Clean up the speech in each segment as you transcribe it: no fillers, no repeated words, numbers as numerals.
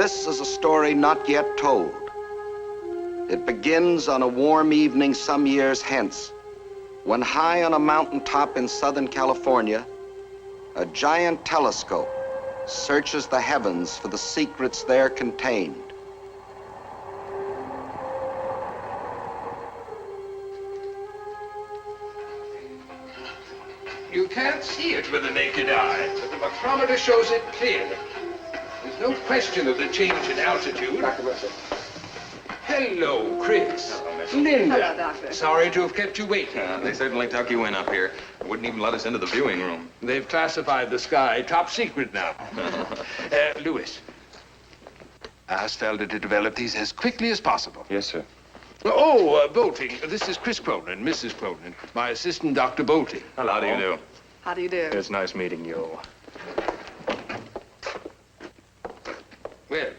This is a story not yet told. It begins on a warm evening some years hence, when high on a mountaintop in Southern California, a giant telescope searches the heavens for the secrets there contained. You can't see it with the naked eye, but the micrometer shows it clearly. There's no question of the change in altitude. Dr. Russell. Hello, Chris. Hello, Miss. Linda. Hello, Doctor. Sorry to have kept you waiting. They certainly tuck you in up here. Wouldn't even let us into the viewing room. They've classified the sky top secret now. Lewis, ask Felder to develop these as quickly as possible. Yes, sir. Oh, Bolting, this is Chris Cronin, Mrs. Cronin, my assistant, Dr. Bolting. Hello. How do you do? How do you do? It's nice meeting you. Well,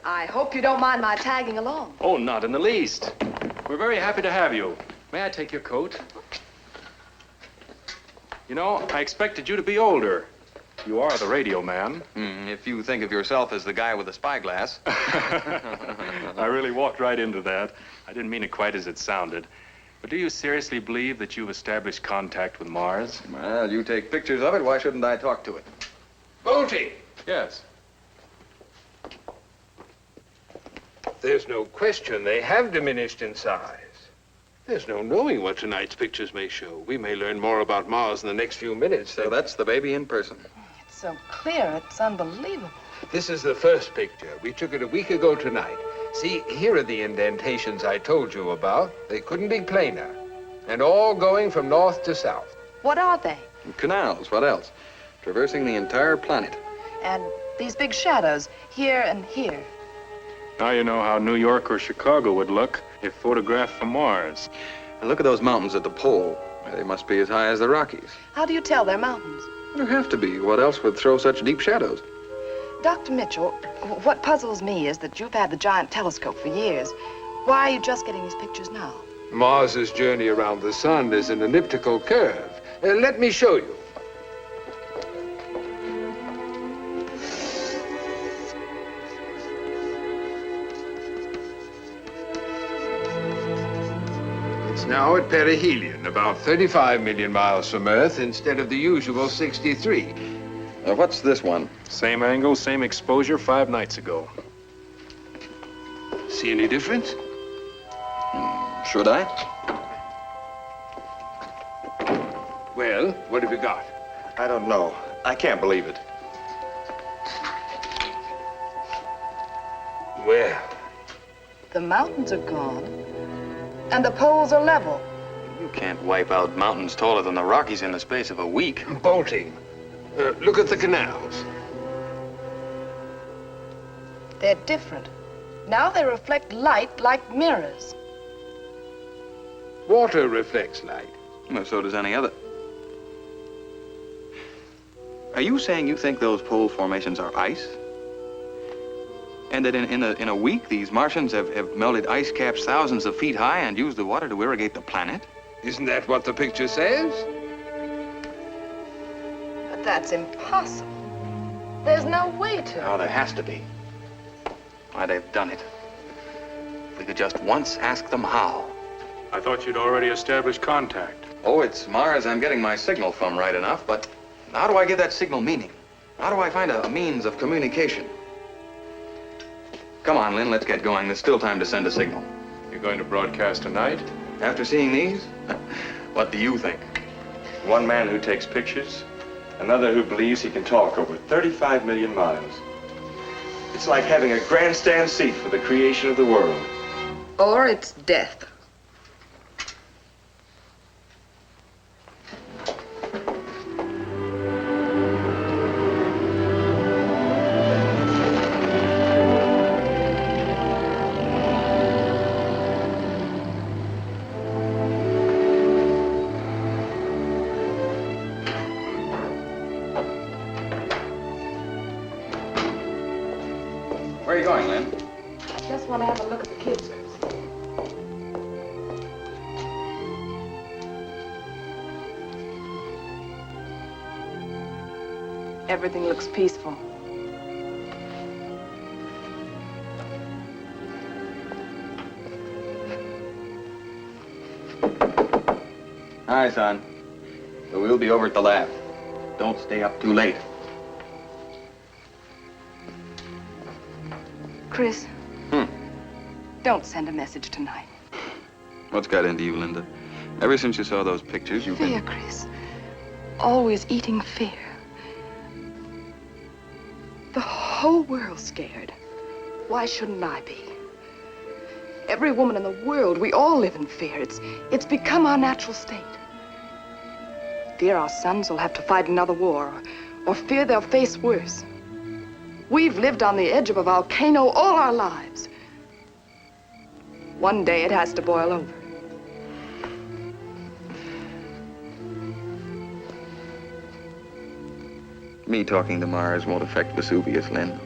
I hope you don't mind my tagging along. Oh, not in the least. We're very happy to have you. May I take your coat? You know, I expected you to be older. You are the radio man. If you think of yourself as the guy with the spyglass. I really walked right into that. I didn't mean it quite as it sounded. But do you seriously believe that you've established contact with Mars? Well, you take pictures of it. Why shouldn't I talk to it? Bolting, Yes. there's no question they have diminished in size. There's no knowing what tonight's pictures may show. We may learn more about Mars in the next few minutes. So that's the baby in person. It's so clear, it's unbelievable. This is the first picture. We took it a week ago tonight. See, here are the indentations I told you about. They couldn't be plainer. And all going from north to south. What are they? Canals, what else? Traversing the entire planet. And these big shadows, here and here. Now you know how New York or Chicago would look if photographed from Mars. And look at those mountains at the pole. They must be as high as the Rockies. How do you tell they're mountains? There have to be. What else would throw such deep shadows? Dr. Mitchell, what puzzles me is that you've had the giant telescope for years. Why are you just getting these pictures now? Mars's journey around the sun is an elliptical curve. Let me show you. It's now at perihelion, about 35 million miles from Earth instead of the usual 63. What's this one? Same angle, same exposure 5 nights ago. See any difference? Should I? Well, what have you got? I don't know. I can't believe it. Well, The mountains are gone, and the poles are level. You can't wipe out mountains taller than the Rockies in the space of a week. Bolting. Look at the canals. They're different. Now they reflect light like mirrors. Water reflects light. Well, so does any other. Are you saying you think those pole formations are ice? And that in a week, these Martians have melted ice caps thousands of feet high and used the water to irrigate the planet? Isn't that what the picture says? But that's impossible. There's no way to. Oh, there has to be. Why, they've done it. If we could just once ask them how. I thought you'd already established contact. Oh, it's Mars I'm getting my signal from, right enough, but how do I give that signal meaning? How do I find a means of communication? Come on, Lynn, let's get going. There's still time to send a signal. You're going to broadcast tonight? After seeing these, what do you think? One man who takes pictures, another who believes he can talk over 35 million miles. It's like having a grandstand seat for the creation of the world. Or it's death. Where are you going, Lynn? Just want to have a look at the kids. Everything looks peaceful. Hi, son. So we'll be over at the lab. Don't stay up too late. Chris. Don't send a message tonight. What's got into you, Linda? Ever since you saw those pictures, you've Fear, been... Chris. Always eating fear. The whole world's scared. Why shouldn't I be? Every woman in the world, we all live in fear. It's become our natural state. Fear our sons will have to fight another war, or fear they'll face worse. We've lived on the edge of a volcano all our lives. One day it has to boil over. Me talking to Mars won't affect Vesuvius, Lynn.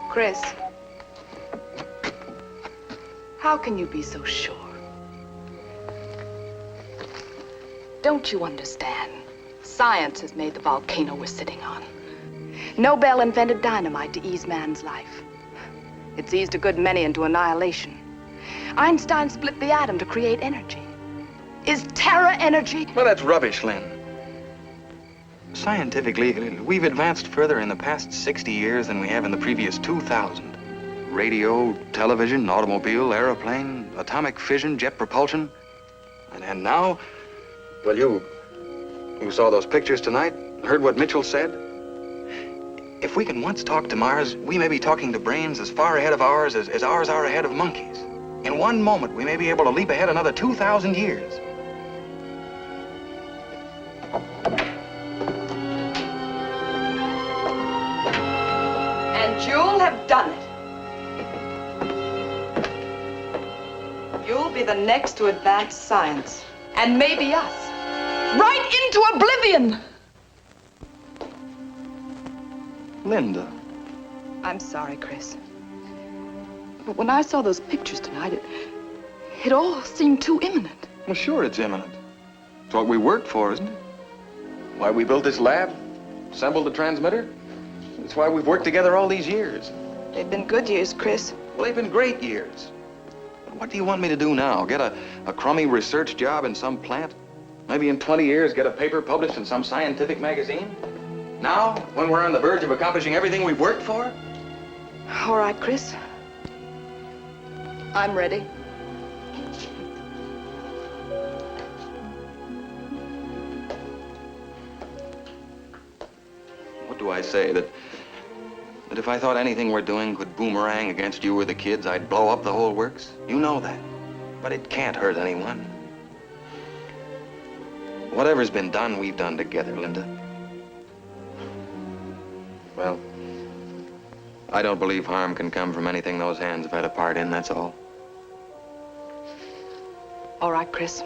Chris, how can you be so sure? Don't you understand? Science has made the volcano we're sitting on. Nobel invented dynamite to ease man's life. It's eased a good many into annihilation. Einstein split the atom to create energy. Is terra energy? Well, that's rubbish, Lynn. Scientifically, we've advanced further in the past 60 years than we have in the previous 2,000. Radio, television, automobile, airplane, atomic fission, jet propulsion. And now, well, you saw those pictures tonight, heard what Mitchell said. If we can once talk to Mars, we may be talking to brains as far ahead of ours as ours are ahead of monkeys. In one moment, we may be able to leap ahead another 2,000 years. And you'll have done it. You'll be the next to advance science. And maybe us. Right into oblivion! Linda. I'm sorry, Chris. But when I saw those pictures tonight, it all seemed too imminent. Well, sure it's imminent. It's what we worked for, isn't it? Why we built this lab, assembled the transmitter. It's why we've worked together all these years. They've been good years, Chris. Well, they've been great years. But what do you want me to do now? Get a crummy research job in some plant? Maybe in 20 years get a paper published in some scientific magazine? Now, when we're on the verge of accomplishing everything we've worked for? All right, Chris. I'm ready. What do I say? That if I thought anything we're doing could boomerang against you or the kids, I'd blow up the whole works? You know that. But it can't hurt anyone. Whatever's been done, we've done together, Linda. Well, I don't believe harm can come from anything those hands have had a part in, that's all. All right, Chris.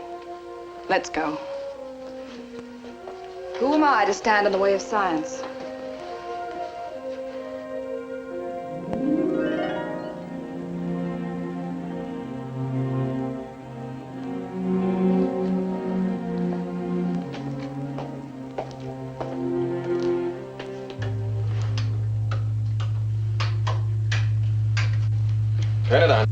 Let's go. Who am I to stand in the way of science? Turn it on.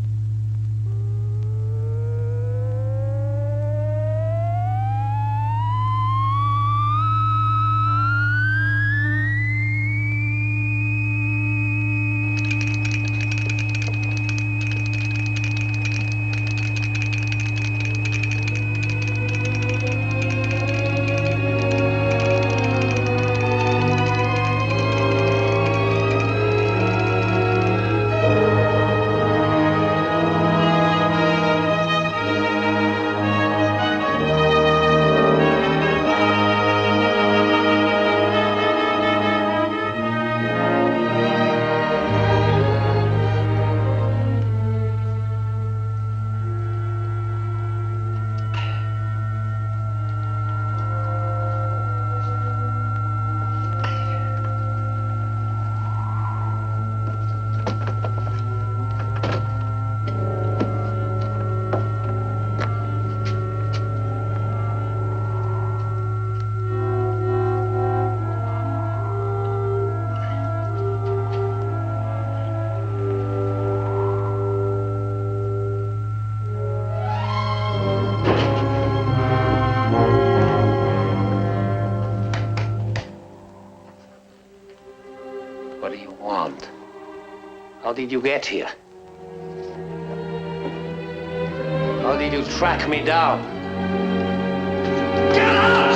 What do you want? How did you get here? How did you track me down? Get out!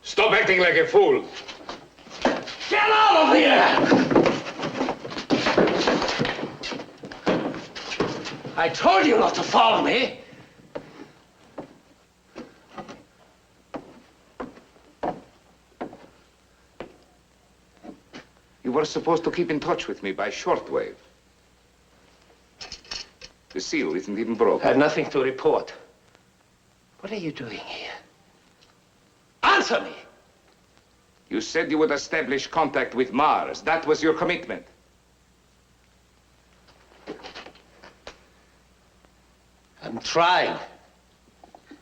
Stop acting like a fool. Get out of here! I told you not to follow me. You were supposed to keep in touch with me by shortwave. The seal isn't even I broken. have nothing to report. What are you doing here? Answer me! You said you would establish contact with Mars. That was your commitment. I'm trying.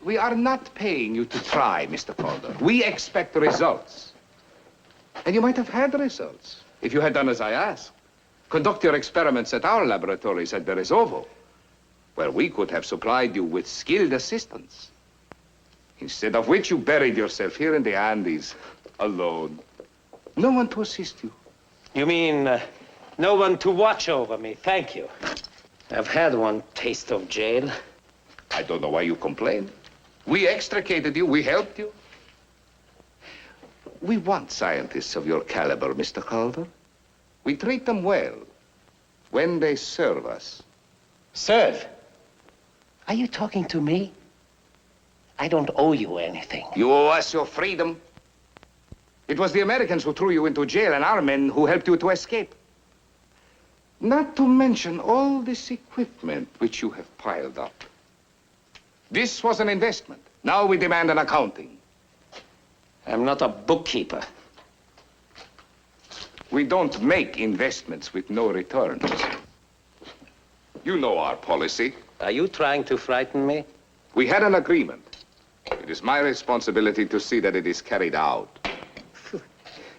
We are not paying you to try, Mr. Calder. We expect results. And you might have had results if you had done as I asked. Conduct your experiments at our laboratories at Berezovo, where we could have supplied you with skilled assistance. Instead of which you buried yourself here in the Andes, alone. No one to assist you. You mean no one to watch over me? Thank you. I've had one taste of jail. I don't know why you complain. We extricated you, we helped you. We want scientists of your caliber, Mr. Calder. We treat them well when they serve us. Serve? Are you talking to me? I don't owe you anything. You owe us your freedom. It was the Americans who threw you into jail and our men who helped you to escape. Not to mention all this equipment which you have piled up. This was an investment. Now we demand an accounting. I'm not a bookkeeper. We don't make investments with no returns. You know our policy. Are you trying to frighten me? We had an agreement. It is my responsibility to see that it is carried out.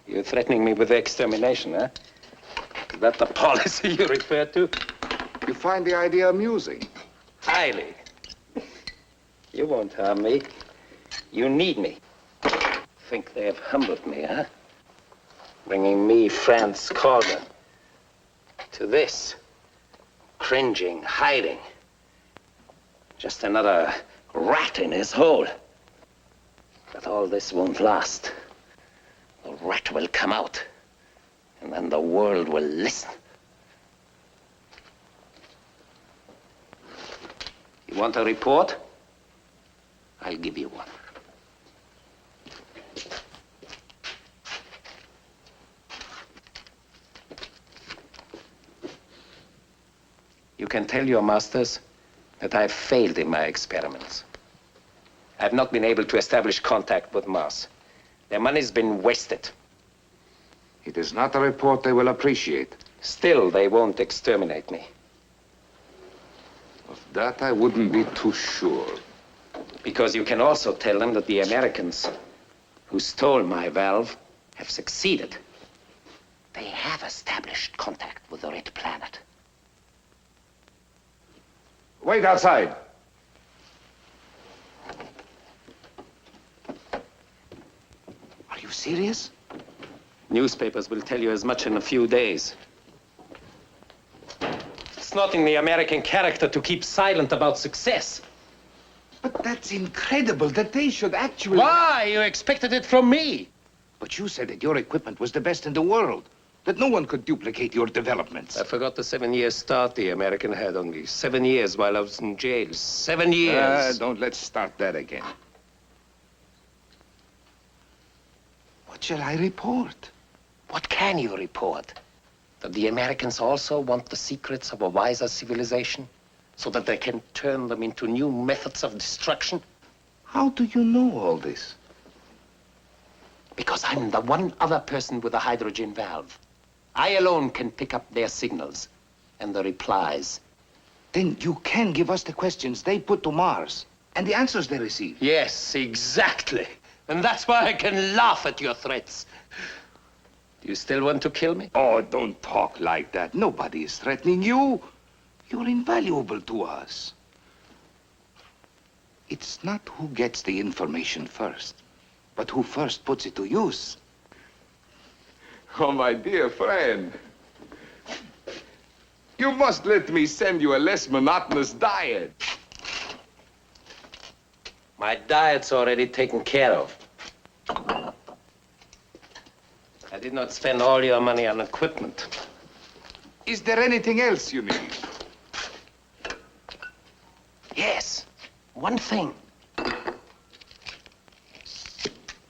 You're threatening me with extermination, huh? Is that the policy you refer to? You find the idea amusing? Highly. You won't harm me. You need me. Think they have humbled me, huh? Bringing me, Franz Calder, to this. Cringing, hiding. Just another rat in his hole. But all this won't last. The rat will come out, and then the world will listen. You want a report? I'll give you one. You can tell your masters that I've failed in my experiments. I've not been able to establish contact with Mars. Their money's been wasted. It is not a report they will appreciate. Still, they won't exterminate me. Of that, I wouldn't be too sure. Because you can also tell them that the Americans who stole my valve have succeeded. They have established contact with the Red Planet. Wait outside. Are you serious? Newspapers will tell you as much in a few days. It's not in the American character to keep silent about success. But that's incredible that they should actually... Why? You expected it from me. But you said that your equipment was the best in the world, that no one could duplicate your developments. I forgot the 7-year start the American had on me. 7 years while I was in jail. 7 years. Don't let's start that again. What shall I report? What can you report? That the Americans also want the secrets of a wiser civilization so that they can turn them into new methods of destruction? How do you know all this? Because I'm the one other person with a hydrogen valve. I alone can pick up their signals and the replies. Then you can give us the questions they put to Mars and the answers they receive. Yes, exactly. And that's why I can laugh at your threats. Do you still want to kill me? Oh, don't talk like that. Nobody is threatening you. You're invaluable to us. It's not who gets the information first, but who first puts it to use. Oh, my dear friend. You must let me send you a less monotonous diet. My diet's already taken care of. I did not spend all your money on equipment. Is there anything else you need? Yes, one thing.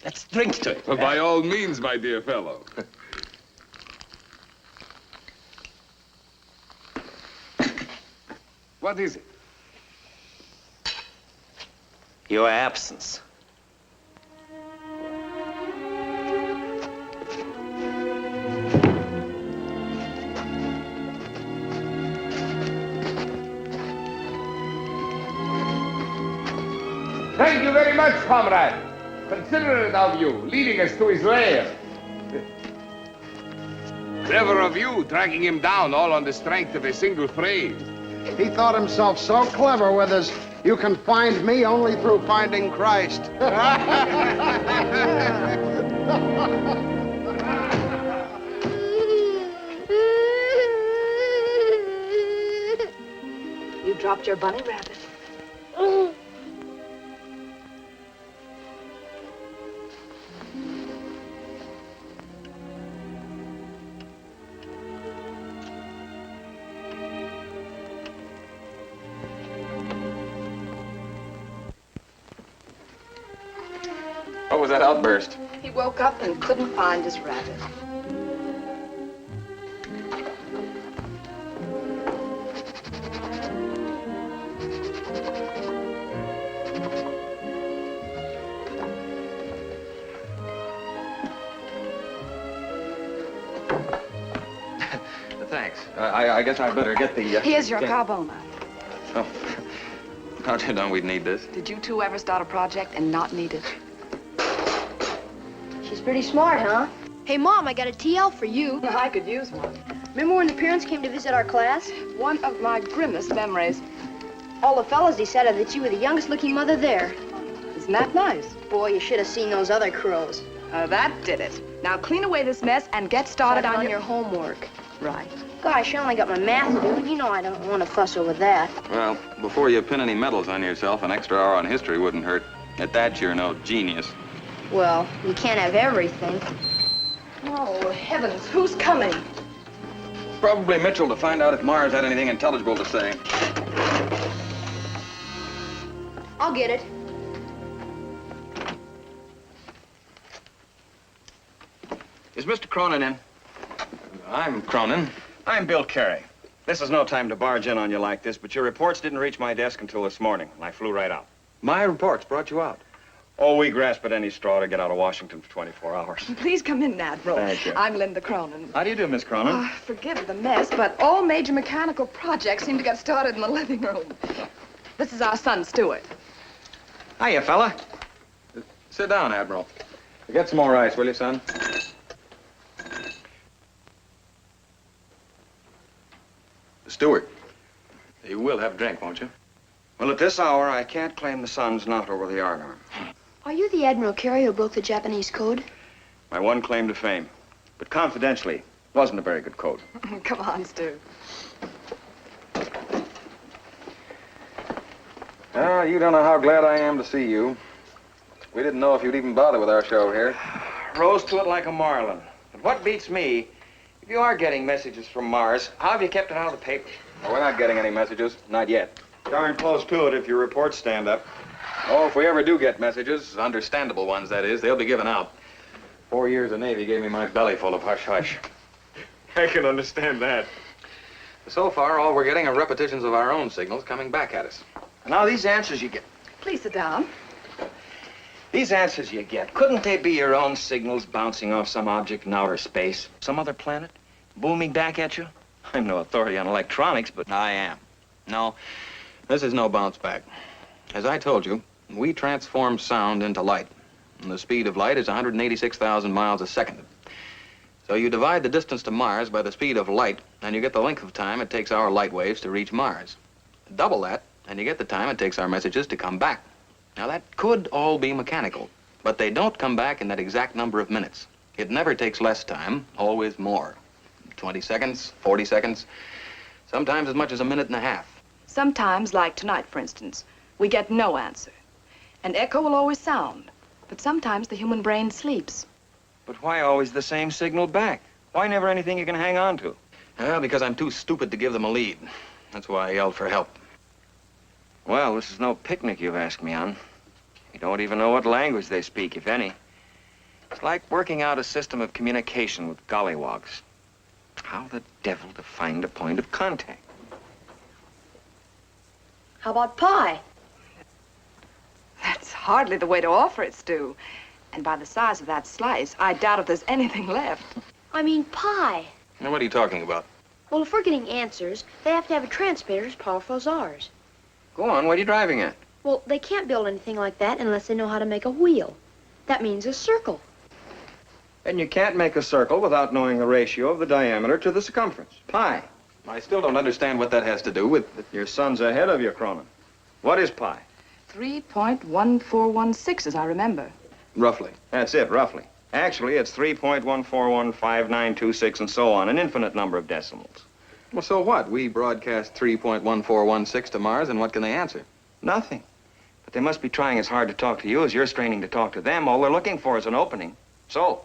Let's drink to it. Well, by all means, my dear fellow. What is it? Your absence. Thank you very much, comrade. Considerate of you, leading us to his lair. Clever of you, dragging him down all on the strength of a single phrase. He thought himself so clever with his, "You can find me only through finding Christ." You dropped your bunny rabbit. What was that outburst? He woke up and couldn't find his rabbit. Thanks. I guess I better get the... Here's your carbona. Oh. How'd you know we'd need this? Did you two ever start a project and not need it? She's pretty smart, huh? Hey, Mom, I got a TL for you. I could use one. Remember when the parents came to visit our class? One of my grimmest memories. All the fellas decided that you were the youngest-looking mother there. Isn't that nice? Boy, you should have seen those other crows. That did it. Now clean away this mess and get started on your homework. Right. Gosh, I only got my math to do, and you know I don't want to fuss over that. Well, before you pin any medals on yourself, an extra hour on history wouldn't hurt. At that, you're no genius. Well, you can't have everything. Oh, heavens, who's coming? Probably Mitchell to find out if Mars had anything intelligible to say. I'll get it. Is Mr. Cronin in? I'm Cronin. I'm Bill Carey. This is no time to barge in on you like this, but your reports didn't reach my desk until this morning, and I flew right out. My reports brought you out. Oh, we grasp at any straw to get out of Washington for 24 hours. Please come in, Admiral. Thank you. I'm Linda Cronin. How do you do, Miss Cronin? Forgive the mess, but all major mechanical projects seem to get started in the living room. This is our son, Stuart. Hiya, fella. Sit down, Admiral. Get some more ice, will you, son? Stewart, you will have a drink, won't you? Well, at this hour, I can't claim the sun's not over the yardarm. Are you the Admiral Carey who broke the Japanese code? My one claim to fame. But confidentially, wasn't a very good code. Come on, Stu. You don't know how glad I am to see you. We didn't know if you'd even bother with our show here. Rose to it like a marlin. But what beats me, if you are getting messages from Mars, how have you kept it out of the paper? Well, we're not getting any messages. Not yet. Darn close to it if your reports stand up. Oh, if we ever do get messages, understandable ones, that is, they'll be given out. 4 years of Navy gave me my belly full of hush-hush. I can understand that. So far, all we're getting are repetitions of our own signals coming back at us. Now, these answers you get... Please sit down. These answers you get, couldn't they be your own signals bouncing off some object in outer space? Some other planet? Booming back at you? I'm no authority on electronics, but... I am. No, this is no bounce back. As I told you, we transform sound into light. And the speed of light is 186,000 miles a second. So you divide the distance to Mars by the speed of light, and you get the length of time it takes our light waves to reach Mars. Double that, and you get the time it takes our messages to come back. Now, that could all be mechanical, but they don't come back in that exact number of minutes. It never takes less time, always more. 20 seconds, 40 seconds, sometimes as much as a minute and a half. Sometimes, like tonight, for instance, we get no answer. An echo will always sound, but sometimes the human brain sleeps. But why always the same signal back? Why never anything you can hang on to? Well, because I'm too stupid to give them a lead. That's why I yelled for help. Well, this is no picnic you've asked me on. You don't even know what language they speak, if any. It's like working out a system of communication with gollywogs. How the devil to find a point of contact? How about pie? That's hardly the way to offer it, Stu. And by the size of that slice, I doubt if there's anything left. I mean pie. Now, what are you talking about? Well, if we're getting answers, they have to have a transmitter as powerful as ours. Go on, what are you driving at? Well, they can't build anything like that unless they know how to make a wheel. That means a circle. And you can't make a circle without knowing the ratio of the diameter to the circumference. Pi. I still don't understand what that has to do with... Your son's ahead of you, Cronin. What is pi? 3.1416, as I remember. Roughly. That's it, roughly. Actually, it's 3.1415926 and so on, an infinite number of decimals. Well, so what? We broadcast 3.1416 to Mars, and what can they answer? Nothing. But they must be trying as hard to talk to you as you're straining to talk to them. All they're looking for is an opening. So,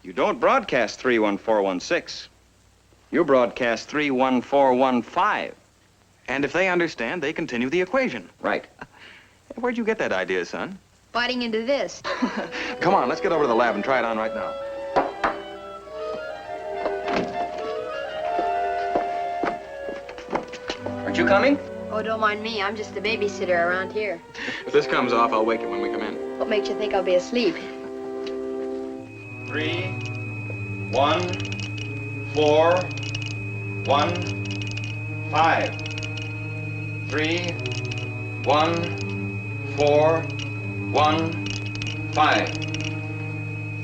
you don't broadcast 31416. You broadcast 31415. And if they understand, they continue the equation. Right. Where'd you get that idea, son? Biting into this. Come on, let's get over to the lab and try it on right now. Aren't you coming? Oh, don't mind me. I'm just the babysitter around here. If this comes off, I'll wake you when we come in. What makes you think I'll be asleep? 3, 1, 4, 1, 5. 3, 1, 4, 1, 5.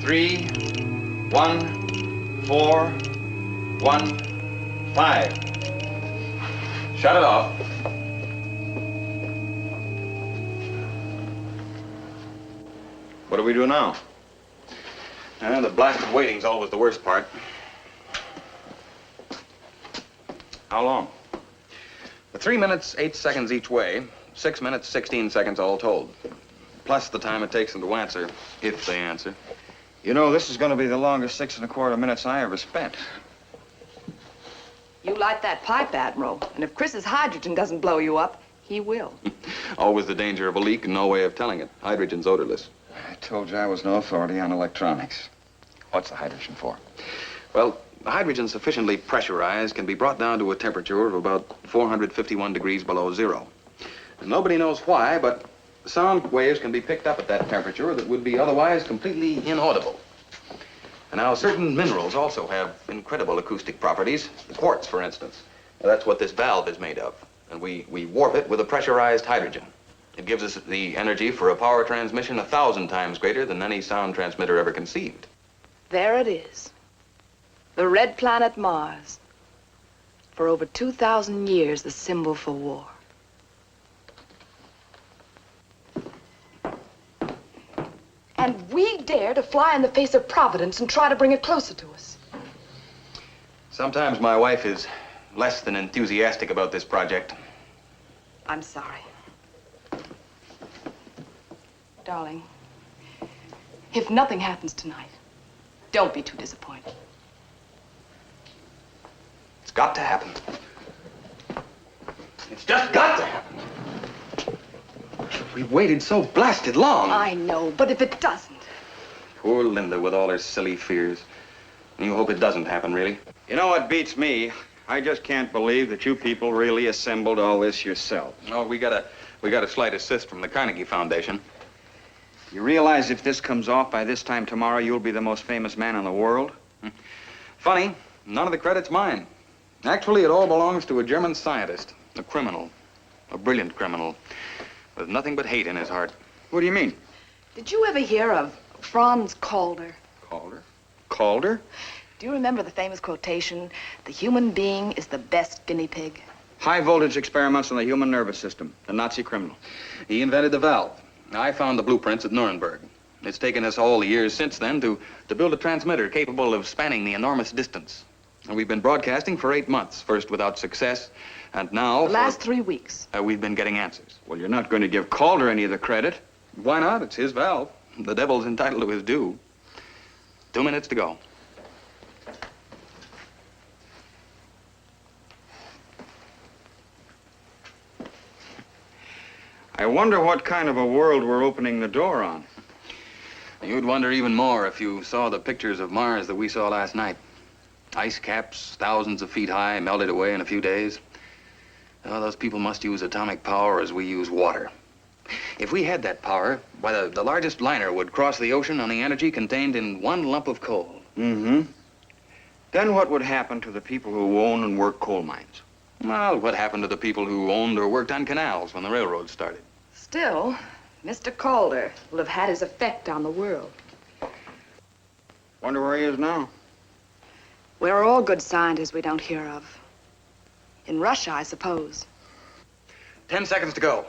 3, 1, 4, 1, 5. Shut it off. What do we do now? The blasted waiting's always the worst part. How long? 3 minutes, 8 seconds each way. 6 minutes, 16 seconds all told. Plus the time it takes them to answer, if they answer. You know, this is going to be the longest 6 1/4 minutes I ever spent. You light that pipe, Admiral, and if Chris's hydrogen doesn't blow you up, he will. Always the danger of a leak and no way of telling it. Hydrogen's odorless. I told you I was no authority on electronics. What's the hydrogen for? Well, the hydrogen sufficiently pressurized can be brought down to a temperature of about 451 degrees below zero. And nobody knows why, but sound waves can be picked up at that temperature that would be otherwise completely inaudible. And now, certain minerals also have incredible acoustic properties. Quartz, for instance. Now, that's what this valve is made of. And we warp it with a pressurized hydrogen. It gives us the energy for a power transmission 1,000 times greater than any sound transmitter ever conceived. There it is. The red planet Mars. For over 2,000 years, the symbol for war. And we dare to fly in the face of Providence and try to bring it closer to us. Sometimes my wife is less than enthusiastic about this project. I'm sorry. Darling, if nothing happens tonight, don't be too disappointed. It's got to happen. It's just got to happen. We've waited so blasted long. I know, but if it doesn't... Poor Linda with all her silly fears. You hope it doesn't happen, really? You know what beats me? I just can't believe that you people really assembled all this yourself. No, we got a slight assist from the Carnegie Foundation. You realize if this comes off by this time tomorrow, you'll be the most famous man in the world? Funny, none of the credit's mine. Actually, it all belongs to a German scientist, a criminal, a brilliant criminal, with nothing but hate in his heart. What do you mean? Did you ever hear of Franz Calder? Calder? Calder? Do you remember the famous quotation, "The human being is the best guinea pig"? High voltage experiments on the human nervous system. The Nazi criminal. He invented the valve. I found the blueprints at Nuremberg. It's taken us all the years since then to build a transmitter capable of spanning the enormous distance. And we've been broadcasting for 8 months, first without success, and now... The last 3 weeks. We've been getting answers. Well, you're not going to give Calder any of the credit. Why not? It's his valve. The devil's entitled to his due. 2 minutes to go. I wonder what kind of a world we're opening the door on. You'd wonder even more if you saw the pictures of Mars that we saw last night. Ice caps, thousands of feet high, melted away in a few days. Oh, those people must use atomic power as we use water. If we had that power, why, the largest liner would cross the ocean on the energy contained in one lump of coal. Mm-hmm. Then what would happen to the people who own and work coal mines? Well, what happened to the people who owned or worked on canals when the railroad started? Still, Mr. Calder will have had his effect on the world. Wonder where he is now. Where are all good scientists we don't hear of? In Russia, I suppose. 10 seconds to go.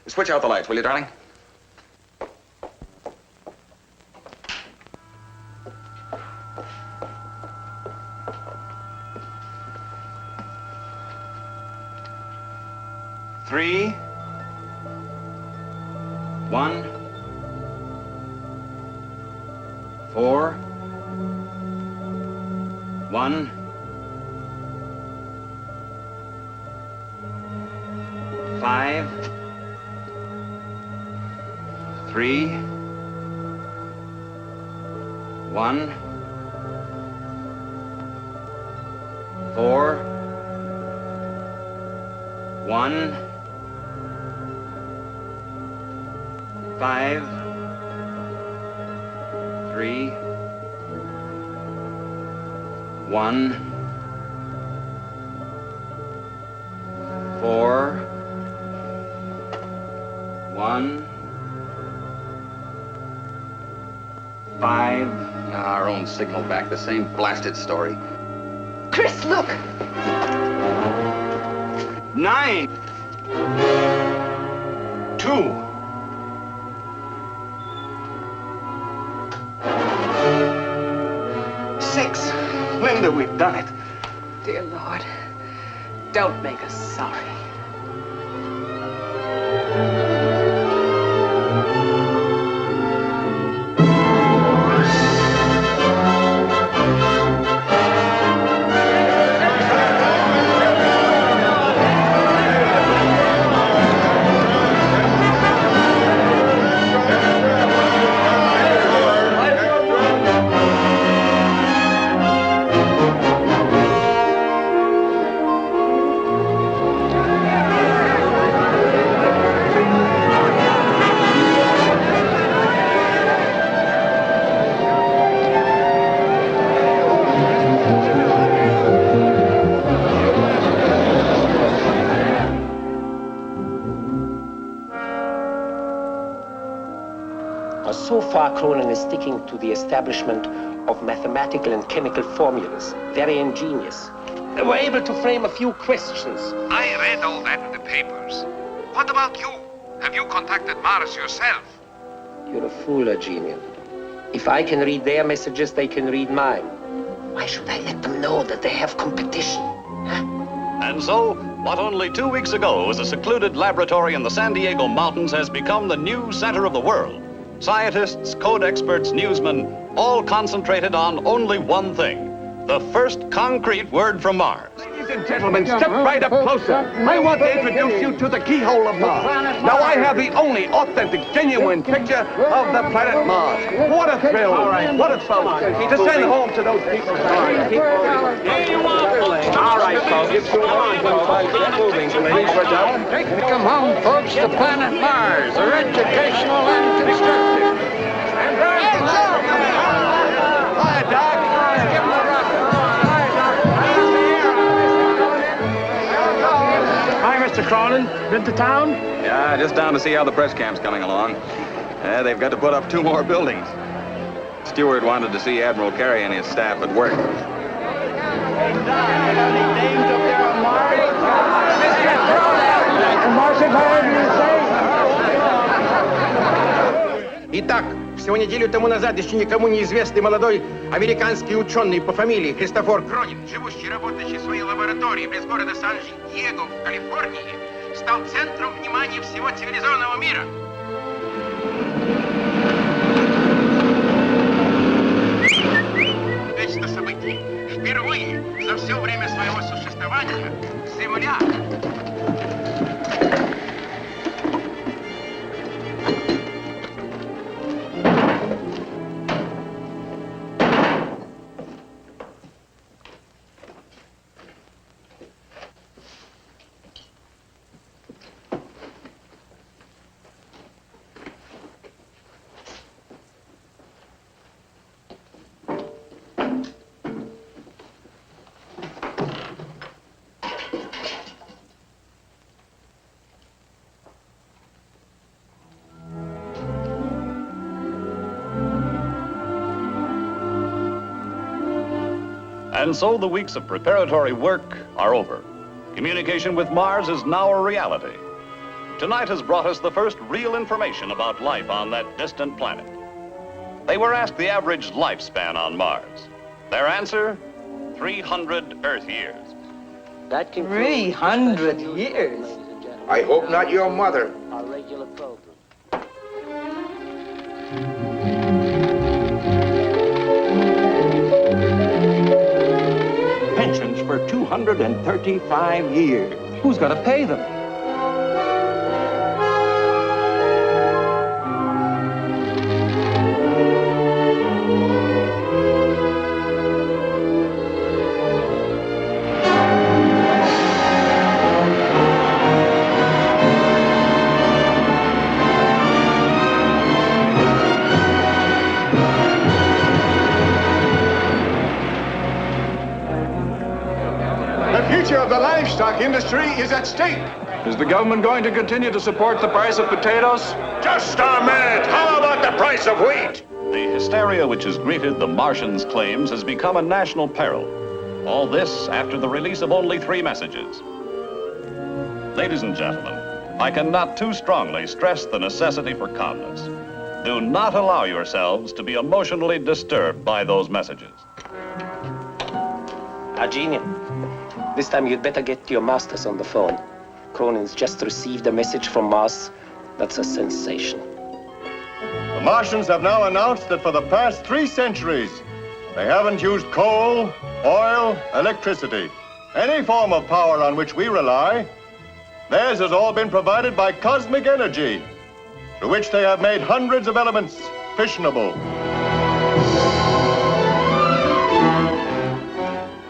Switch out the lights, will you, darling? Three. 1. 4. 1. 5. 3. 1. 4. 1. 5. 3. 1. 4. 1. 5. Our own signal back, the same blasted story. Chris, look! 9. 2. 6. Linda, we've done it. Dear Lord, don't make us sorry. So far, Cronin is sticking to the establishment of mathematical and chemical formulas. Very ingenious. They were able to frame a few questions. I read all that in the papers. What about you? Have you contacted Mars yourself? You're a fool, Eugenian. If I can read their messages, they can read mine. Why should I let them know that they have competition? Huh? And so, what only 2 weeks ago was a secluded laboratory in the San Diego mountains has become the new center of the world. Scientists, code experts, newsmen, all concentrated on only one thing: the first concrete word from Mars. Ladies and gentlemen, step right up closer. I want to introduce you to the keyhole of Mars. Now, I have the only authentic, genuine picture of the planet Mars. What a thrill. What a fun. To send home to those people. All right, folks. Come on, folks. Get moving, please. Welcome home, folks, to planet Mars. They're educational and constructive. Hi, Doc. Give 'em a rub. Hi, Mr. Cronin. Been to town? Yeah, just down to see how the press camp's coming along. They've got to put up 2 more buildings. Stewart wanted to see Admiral Carey and his staff at work. Итак, всего неделю тому назад еще никому неизвестный молодой американский ученый по фамилии Христофор Кронин, живущий и работающий в своей лаборатории близ города Сан-Диего в Калифорнии, стал центром внимания всего цивилизованного мира. Нечто событие. Впервые за все время своего существования Земля And so the weeks of preparatory work are over. Communication with Mars is now a reality. Tonight has brought us the first real information about life on that distant planet. They were asked the average lifespan on Mars. Their answer, 300 Earth years. 300 years? I hope not your mother. Our regular program. Pensions for 235 years. Who's going to pay them? The future of the livestock industry is at stake. Is the government going to continue to support the price of potatoes? Just a minute. How about the price of wheat? The hysteria which has greeted the Martians' claims has become a national peril. All this after the release of only 3 messages. Ladies and gentlemen, I cannot too strongly stress the necessity for calmness. Do not allow yourselves to be emotionally disturbed by those messages. Genius. This time you'd better get your masters on the phone. Cronin's just received a message from Mars. That's a sensation. The Martians have now announced that for the past 3 centuries, they haven't used coal, oil, electricity, any form of power on which we rely. Theirs has all been provided by cosmic energy, through which they have made hundreds of elements fissionable.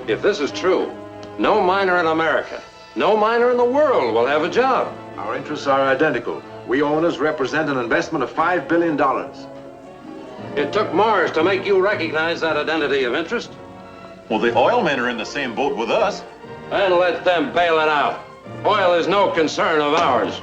If this is true, no miner in America, no miner in the world will have a job. Our interests are identical. We owners represent an investment of $5 billion. It took Mars to make you recognize that identity of interest. Well, the oil men are in the same boat with us. And let them bail it out. Oil is no concern of ours.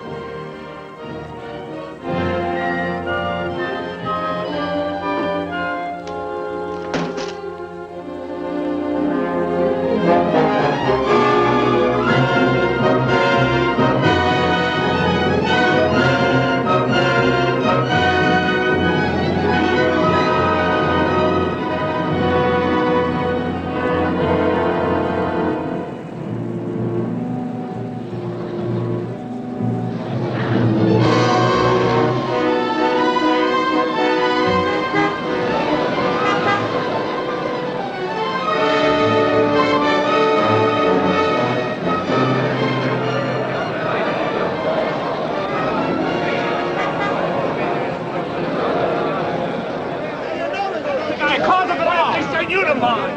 send you to Mars.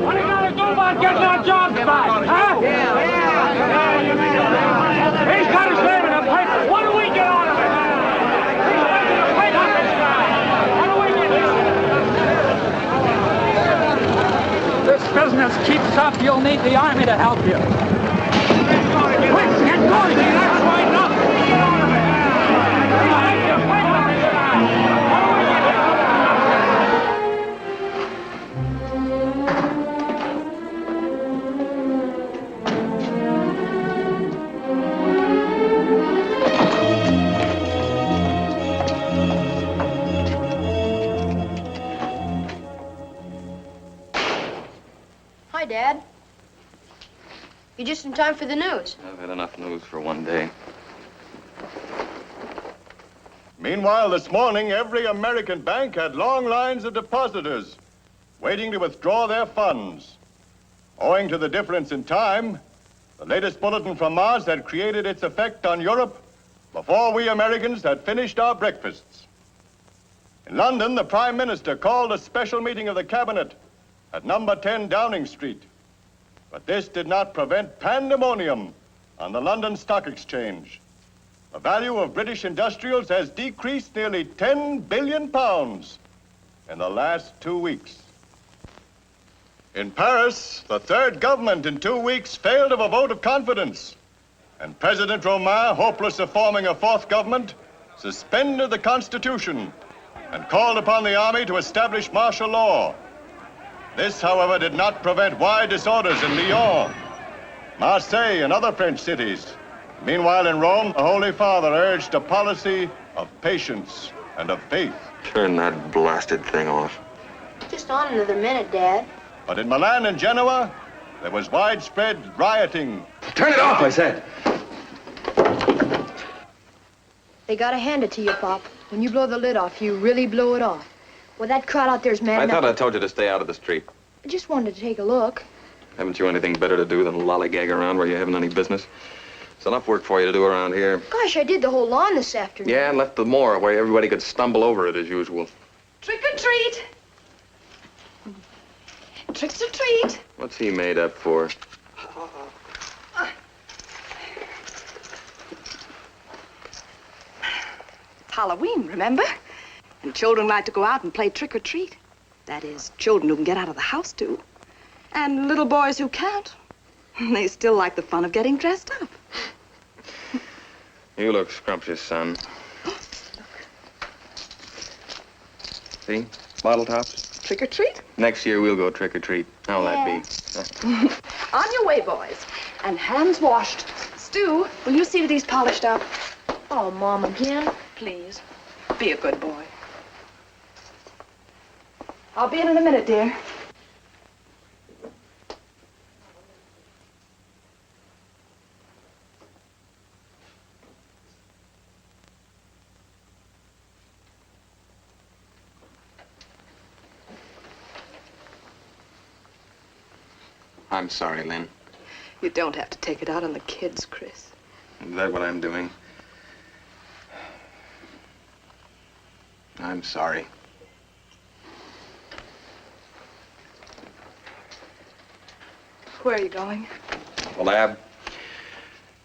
What are you gonna do about getting our jobs back, huh? He's got his name in the paper. What do we get out of it? He's making a pay up his guy. What do we get? This business keeps up, you'll need the Army to help you. Quick, get going, that's right now. Get out of it. He's making a pay up his guy. What do we get? Hi, Dad. You're just in time for the news. I've had enough news for one day. Meanwhile, this morning, every American bank had long lines of depositors waiting to withdraw their funds. Owing to the difference in time, the latest bulletin from Mars had created its effect on Europe before we Americans had finished our breakfasts. In London, the Prime Minister called a special meeting of the Cabinet at number 10 Downing Street. But this did not prevent pandemonium on the London Stock Exchange. The value of British industrials has decreased nearly 10 billion pounds in the last 2 weeks. In Paris, the third government in 2 weeks failed of a vote of confidence, and President Romain, hopeless of forming a fourth government, suspended the Constitution and called upon the army to establish martial law. This, however, did not prevent wide disorders in Lyon, Marseille, and other French cities. Meanwhile, in Rome, the Holy Father urged a policy of patience and of faith. Turn that blasted thing off. Just on another minute, Dad. But in Milan and Genoa, there was widespread rioting. Turn it off, I said. They gotta hand it to you, Pop. When you blow the lid off, you really blow it off. Well, that crowd out there's mad I enough. thought I told you to stay out of the street. I just wanted to take a look. Haven't you anything better to do than lollygag around where you haven't any business? It's enough work for you to do around here. Gosh, I did the whole lawn this afternoon. Yeah, and left the moor where everybody could stumble over it as usual. Trick or treat. Tricks or treat. What's he made up for? Halloween, remember? And children like to go out and play trick or treat. That is, children who can get out of the house, too. And little boys who can't. They still like the fun of getting dressed up. You look scrumptious, son. See? Bottle tops. Trick or treat? Next year, we'll go trick or treat. How'll that be? On your way, boys. And hands washed. Stu, will you see to these polished up? Oh, Mom, again? Please. Be a good boy. I'll be in a minute, dear. I'm sorry, Lynn. You don't have to take it out on the kids, Chris. Is that what I'm doing? I'm sorry. Where are you going? The lab.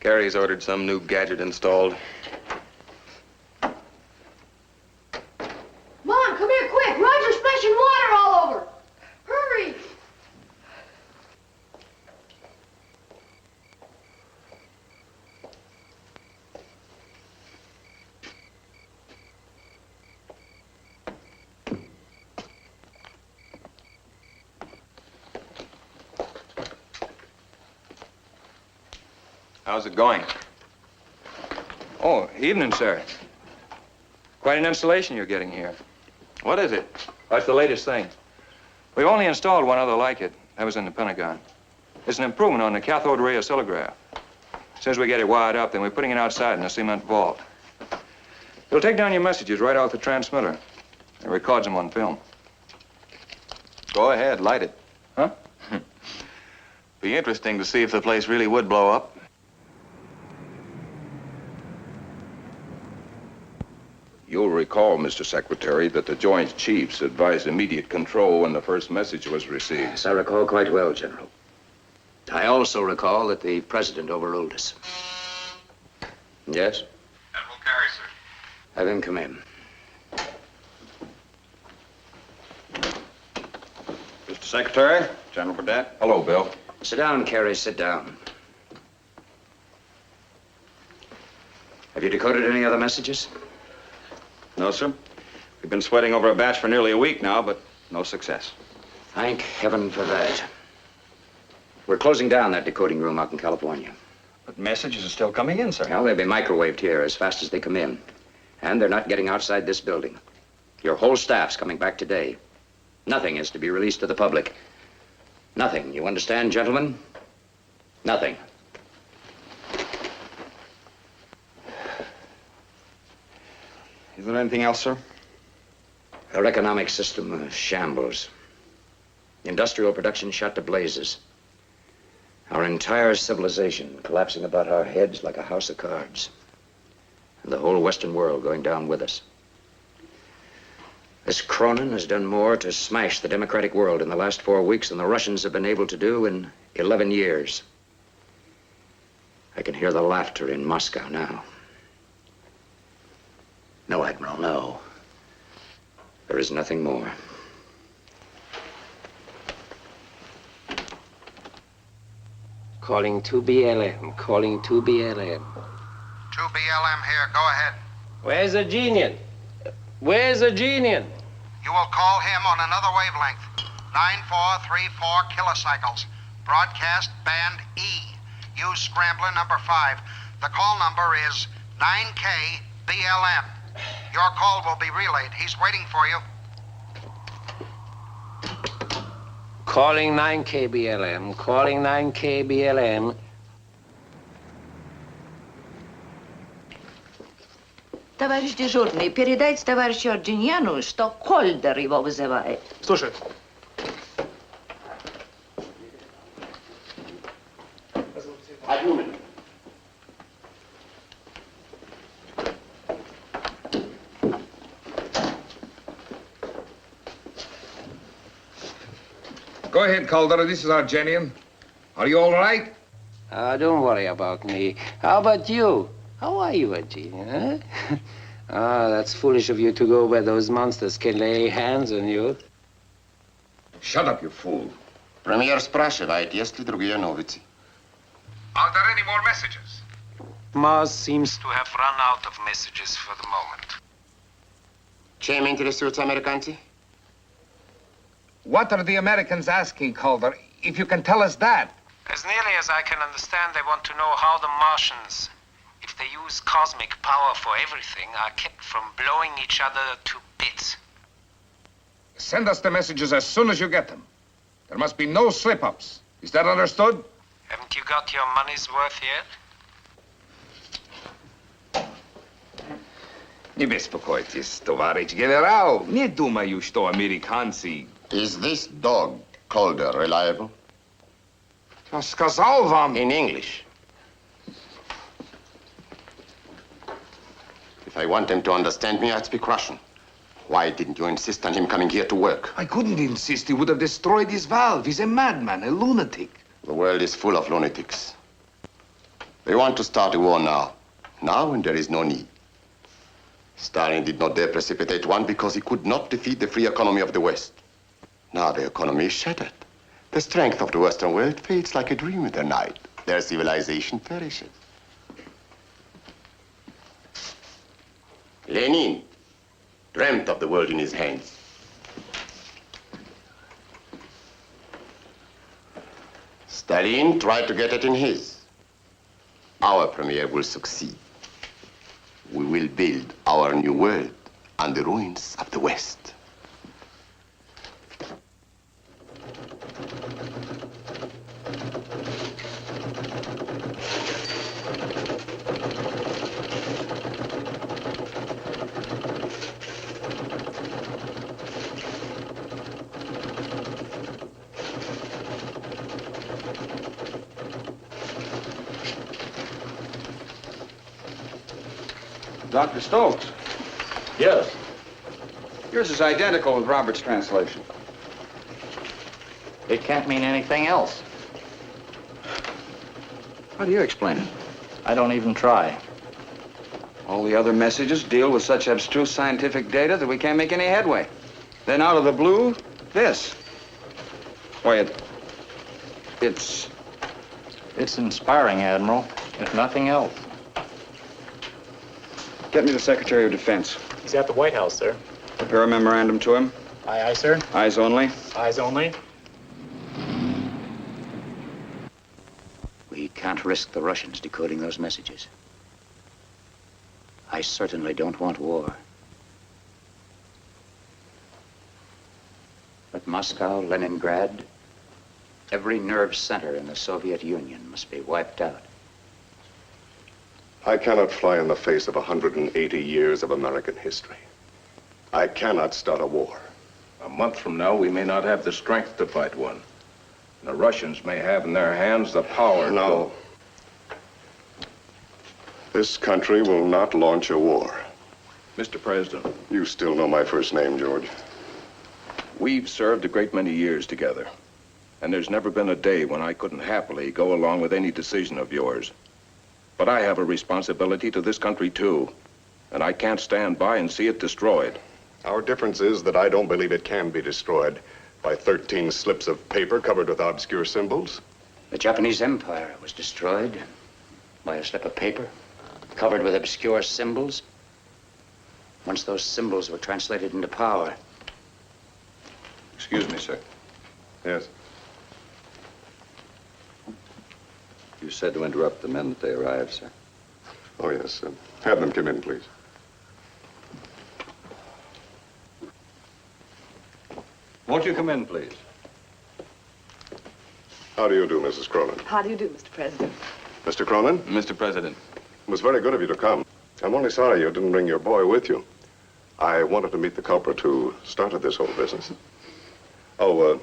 Gary's ordered some new gadget installed. Mom, come here quick. Roger's splashing water all over. Hurry. How's it going? Oh, evening, sir. Quite an installation you're getting here. What is it? That's the latest thing. We've only installed one other like it. That was in the Pentagon. It's an improvement on the cathode ray oscillograph. As soon as we get it wired up, then we're putting it outside in a cement vault. It'll take down your messages right off the transmitter. It records them on film. Go ahead, light it. Huh? Be interesting to see if the place really would blow up. You'll recall, Mr. Secretary, that the Joint Chiefs advised immediate control when the first message was received. Yes, I recall quite well, General. I also recall that the President overruled us. Yes? Admiral Carey, sir. Have him come in. Mr. Secretary, General Burdett. Hello, Bill. Sit down, Carey, sit down. Have you decoded any other messages? No, sir. We've been sweating over a batch for nearly a week now, but no success. Thank heaven for that. We're closing down that decoding room out in California. But messages are still coming in, sir. Well, they'll be microwaved here as fast as they come in. And they're not getting outside this building. Your whole staff's coming back today. Nothing is to be released to the public. Nothing. You understand, gentlemen? Nothing. Is there anything else, sir? Our economic system shambles. Industrial production shot to blazes. Our entire civilization collapsing about our heads like a house of cards. And the whole Western world going down with us. This Cronin has done more to smash the democratic world in the last 4 weeks than the Russians have been able to do in 11 years. I can hear the laughter in Moscow now. No, Admiral, no. There is nothing more. Calling 2BLM, calling 2BLM. 2BLM here, go ahead. Where's the genius? Where's the genius? You will call him on another wavelength. 9434 kilocycles. Broadcast band E. Use scrambler number 5. The call number is 9K BLM. Your call will be relayed. He's waiting for you. Calling 9K BLM, calling 9K BLM. Товарищ дежурный, передайте товарищу Арджиньяну, что Кольдер его вызывает. Слушай. Одну минуту. Go ahead, Calder. This is Argenian. Are you all right? Don't worry about me. How about you? How are you, Argenian, huh? That's foolish of you to go where those monsters can lay hands on you. Shut up, you fool. Премьер спрашивает, есть ли другие новости. Are there any more messages? Mars seems to have run out of messages for the moment. Чем интересуются американцы? What are the Americans asking, Calder? If you can tell us that. As nearly as I can understand, they want to know how the Martians, if they use cosmic power for everything, are kept from blowing each other to bits. Send us the messages as soon as you get them. There must be no slip-ups. Is that understood? Haven't you got your money's worth yet? Не беспокойтесь, товарищ генерал. Не думаю, что американцы... Is this dog, Calder, reliable? Я сказал вам... In English. If I want him to understand me, I'd speak Russian. Why didn't you insist on him coming here to work? I couldn't insist. He would have destroyed his valve. He's a madman, a lunatic. The world is full of lunatics. They want to start a war now. Now, when there is no need. Stalin did not dare precipitate one because he could not defeat the free economy of the West. Now the economy is shattered. The strength of the Western world fades like a dream in the night. Their civilization perishes. Lenin dreamt of the world in his hands. Stalin tried to get it in his. Our premier will succeed. We will build our new world on the ruins of the West. Dr. Stokes. Yes. Yours is identical with Robert's translation. It can't mean anything else. How do you explain it? I don't even try. All the other messages deal with such abstruse scientific data that we can't make any headway. Then out of the blue, this. Why, it's... It's inspiring, Admiral, if nothing else. Get me the Secretary of Defense. He's at the White House, sir. Prepare a memorandum to him. Aye, aye, sir. Eyes only. Eyes only. We can't risk the Russians decoding those messages. I certainly don't want war. But Moscow, Leningrad, every nerve center in the Soviet Union must be wiped out. I cannot fly in the face of 180 years of American history. I cannot start a war. A month from now, we may not have the strength to fight one. The Russians may have in their hands the power. No. This country will not launch a war. Mr. President. You still know my first name, George. We've served a great many years together. And there's never been a day when I couldn't happily go along with any decision of yours. But I have a responsibility to this country, too. And I can't stand by and see it destroyed. Our difference is that I don't believe it can be destroyed by 13 slips of paper covered with obscure symbols. The Japanese Empire was destroyed by a slip of paper covered with obscure symbols. Once those symbols were translated into power. Excuse me, sir. Yes. You said to interrupt the men that they arrived, sir. Oh, yes. Have them come in, please. Won't you come in, please? How do you do, Mrs. Cronin? How do you do, Mr. President? Mr. Cronin? Mr. President. It was very good of you to come. I'm only sorry you didn't bring your boy with you. I wanted to meet the culprit who started this whole business. Oh,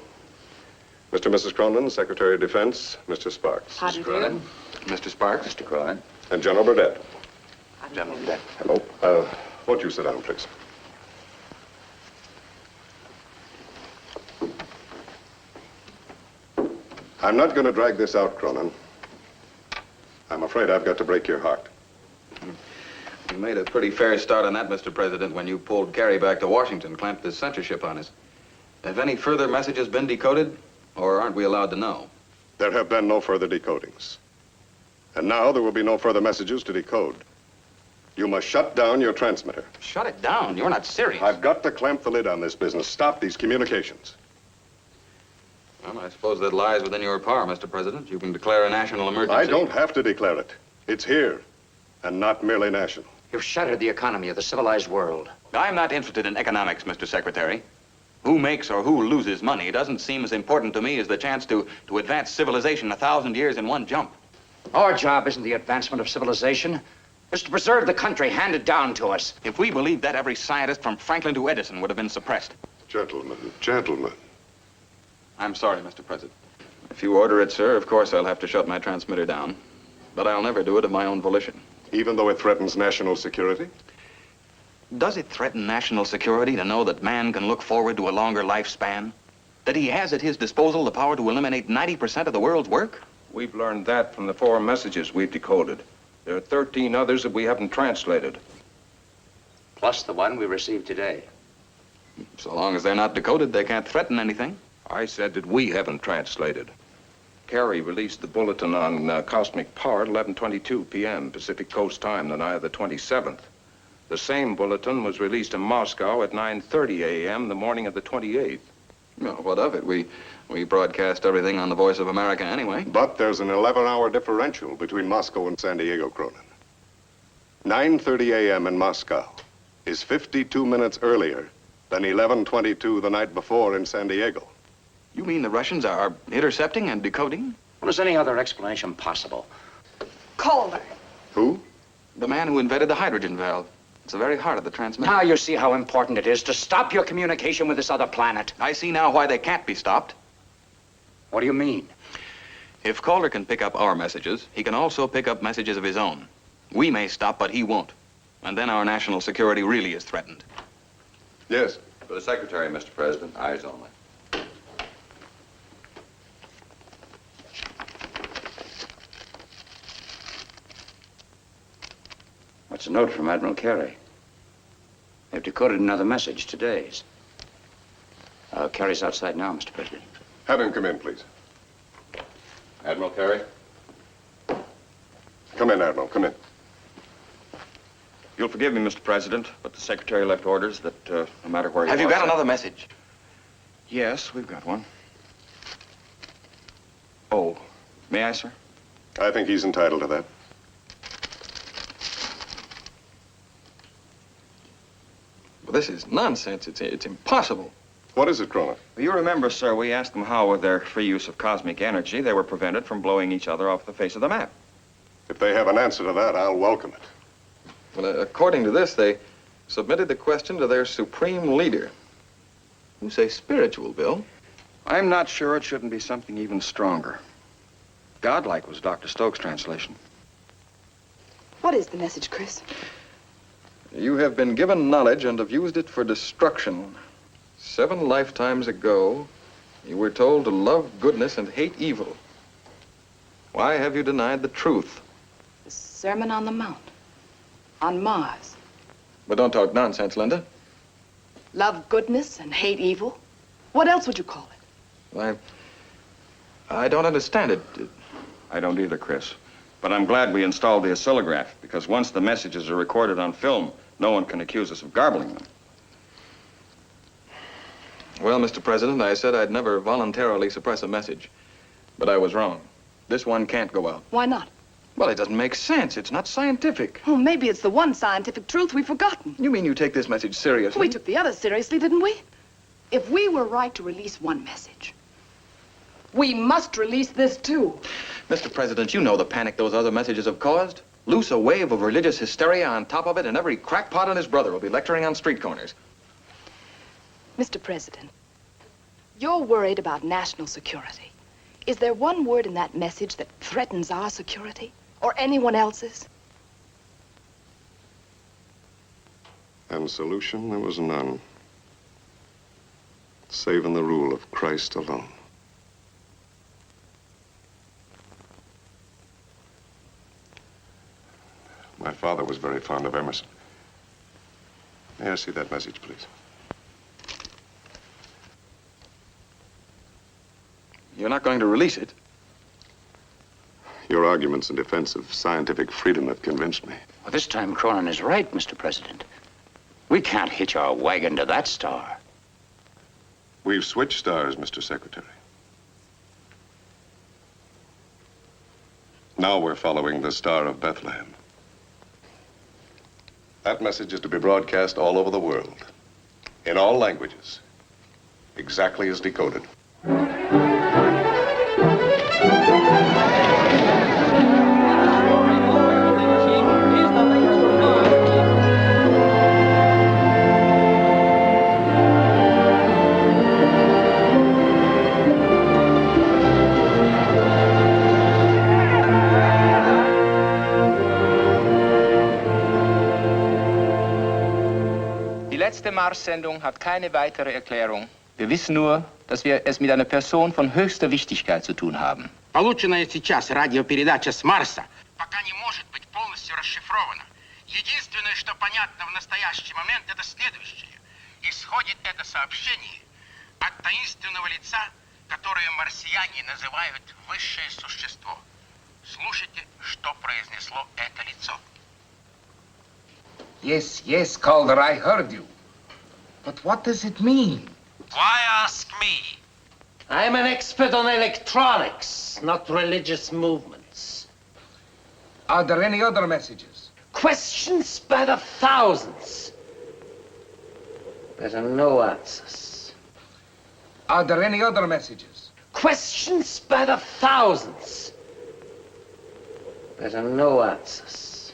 Mr. and Mrs. Cronin, Secretary of Defense, Mr. Sparks. How do you do? Mr. Sparks. Mr. Cronin. And General Burdett. General Burdett. Hello. Won't you sit down, please? I'm not going to drag this out, Cronin. I'm afraid I've got to break your heart. You made a pretty fair start on that, Mr. President, when you pulled Kerry back to Washington, clamped this censorship on us. Have any further messages been decoded, or aren't we allowed to know? There have been no further decodings. And now there will be no further messages to decode. You must shut down your transmitter. Shut it down. You're not serious. I've got to clamp the lid on this business. Stop these communications. Well, I suppose that lies within your power, Mr. President. You can declare a national emergency. I don't have to declare it. It's here, and not merely national. You've shattered the economy of the civilized world. I'm not interested in economics, Mr. Secretary. Who makes or who loses money doesn't seem as important to me as the chance to advance civilization 1,000 years in one jump. Our job isn't the advancement of civilization. It's to preserve the country handed down to us. If we believed that, every scientist from Franklin to Edison would have been suppressed. Gentlemen, gentlemen. I'm sorry, Mr. President. If you order it, sir, of course I'll have to shut my transmitter down. But I'll never do it of my own volition. Even though it threatens national security? Does it threaten national security to know that man can look forward to a longer lifespan? That he has at his disposal the power to eliminate 90% of the world's work? We've learned that from the 4 messages we've decoded. There are 13 others that we haven't translated. Plus the one we received today. So long as they're not decoded, they can't threaten anything. I said that we haven't translated. Kerry released the bulletin on cosmic power at 11:22 p.m. Pacific Coast time, the night of the 27th. The same bulletin was released in Moscow at 9:30 a.m. the morning of the 28th. Well, what of it? We broadcast everything on the Voice of America anyway. But there's an 11-hour differential between Moscow and San Diego, Cronin. 9:30 a.m. in Moscow is 52 minutes earlier than 11:22 the night before in San Diego. You mean the Russians are intercepting and decoding? Well, is any other explanation possible? Calder. Who? The man who invented the hydrogen valve. It's the very heart of the transmitter. Now you see how important it is to stop your communication with this other planet. I see now why they can't be stopped. What do you mean? If Calder can pick up our messages, he can also pick up messages of his own. We may stop, but he won't. And then our national security really is threatened. Yes. For the secretary, Mr. President, eyes only. What's a note from Admiral Carey? They've decoded another message, today's. Carey's outside now, Mr. President. Have him come in, please. Admiral Carey? Come in, Admiral, come in. You'll forgive me, Mr. President, but the secretary left orders that no matter where Have you got another message? Yes, we've got one. Oh, may I, sir? I think he's entitled to that. Well, this is nonsense. It's impossible. What is it, Kroner? Well, you remember, sir, we asked them how, with their free use of cosmic energy, they were prevented from blowing each other off the face of the map. If they have an answer to that, I'll welcome it. Well, according to this, they submitted the question to their supreme leader. You say spiritual, Bill. I'm not sure it shouldn't be something even stronger. Godlike was Dr. Stokes' translation. What is the message, Chris? You have been given knowledge and have used it for destruction. 7 lifetimes ago, you were told to love goodness and hate evil. Why have you denied the truth? The Sermon on the Mount. On Mars. But don't talk nonsense, Linda. Love goodness and hate evil? What else would you call it? I don't understand it. I don't either, Chris. But I'm glad we installed the oscillograph, because once the messages are recorded on film, no one can accuse us of garbling them. Well, Mr. President, I said I'd never voluntarily suppress a message. But I was wrong. This one can't go out. Why not? Well, it doesn't make sense. It's not scientific. Oh, maybe it's the one scientific truth we've forgotten. You mean you take this message seriously? We took the other seriously, didn't we? If we were right to release one message, we must release this too. Mr. President, you know the panic those other messages have caused. Loose a wave of religious hysteria on top of it, and every crackpot and his brother will be lecturing on street corners. Mr. President, you're worried about national security. Is there one word in that message that threatens our security? Or anyone else's? And solution, there was none. Save in the rule of Christ alone. My father was very fond of Emerson. May I see that message, please? You're not going to release it? Your arguments in defense of scientific freedom have convinced me. Well, this time Cronin is right, Mr. President. We can't hitch our wagon to that star. We've switched stars, Mr. Secretary. Now we're following the Star of Bethlehem. That message is to be broadcast all over the world, in all languages, exactly as decoded. Die letzte Mars-Sendung hat keine weitere Erklärung. Wir wissen nur, dass wir es mit einer Person von höchster Wichtigkeit zu tun haben. Полученная сейчас радиопередача с Марса пока не может быть полностью расшифрована. Единственное, что понятно в настоящий момент, это следующее. Исходит это сообщение от таинственного лица, которое марсиане называют высшее существо. Слушайте, что произнесло это лицо. Yes, yes, Calder, I heard you. But what does it mean? Why ask me? I'm an expert on electronics, not religious movements. Are there any other messages? Questions by the thousands. There are no answers. Are there any other messages? Questions by the thousands. There are no answers.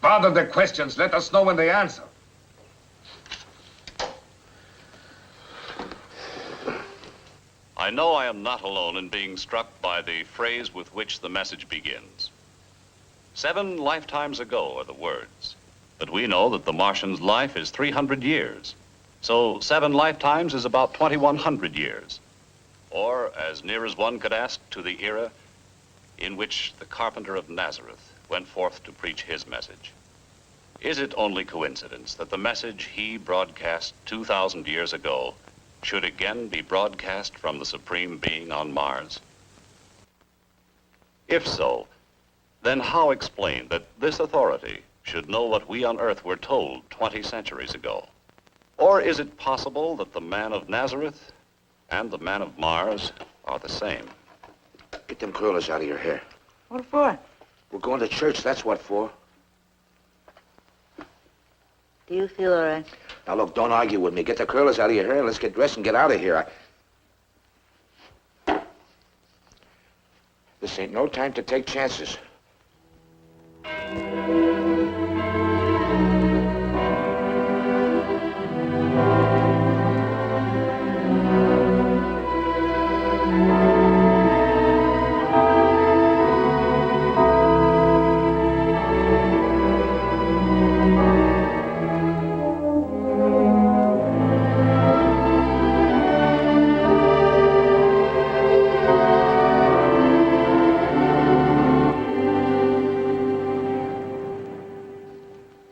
Bother the questions. Let us know when they answer. I know I am not alone in being struck by the phrase with which the message begins. 7 lifetimes ago are the words. But we know that the Martian's life is 300 years. So 7 lifetimes is about 2,100 years. Or, as near as one could ask, to the era in which the carpenter of Nazareth went forth to preach his message. Is it only coincidence that the message he broadcast 2,000 years ago should again be broadcast from the Supreme Being on Mars? If so, then how explain that this authority should know what we on Earth were told 20 centuries ago? Or is it possible that the man of Nazareth and the man of Mars are the same? Get them curlers out of your hair. What for? We're going to church, that's what for. Do you feel all right? Now, look, don't argue with me. Get the curlers out of your hair. Let's get dressed and get out of here. This ain't no time to take chances.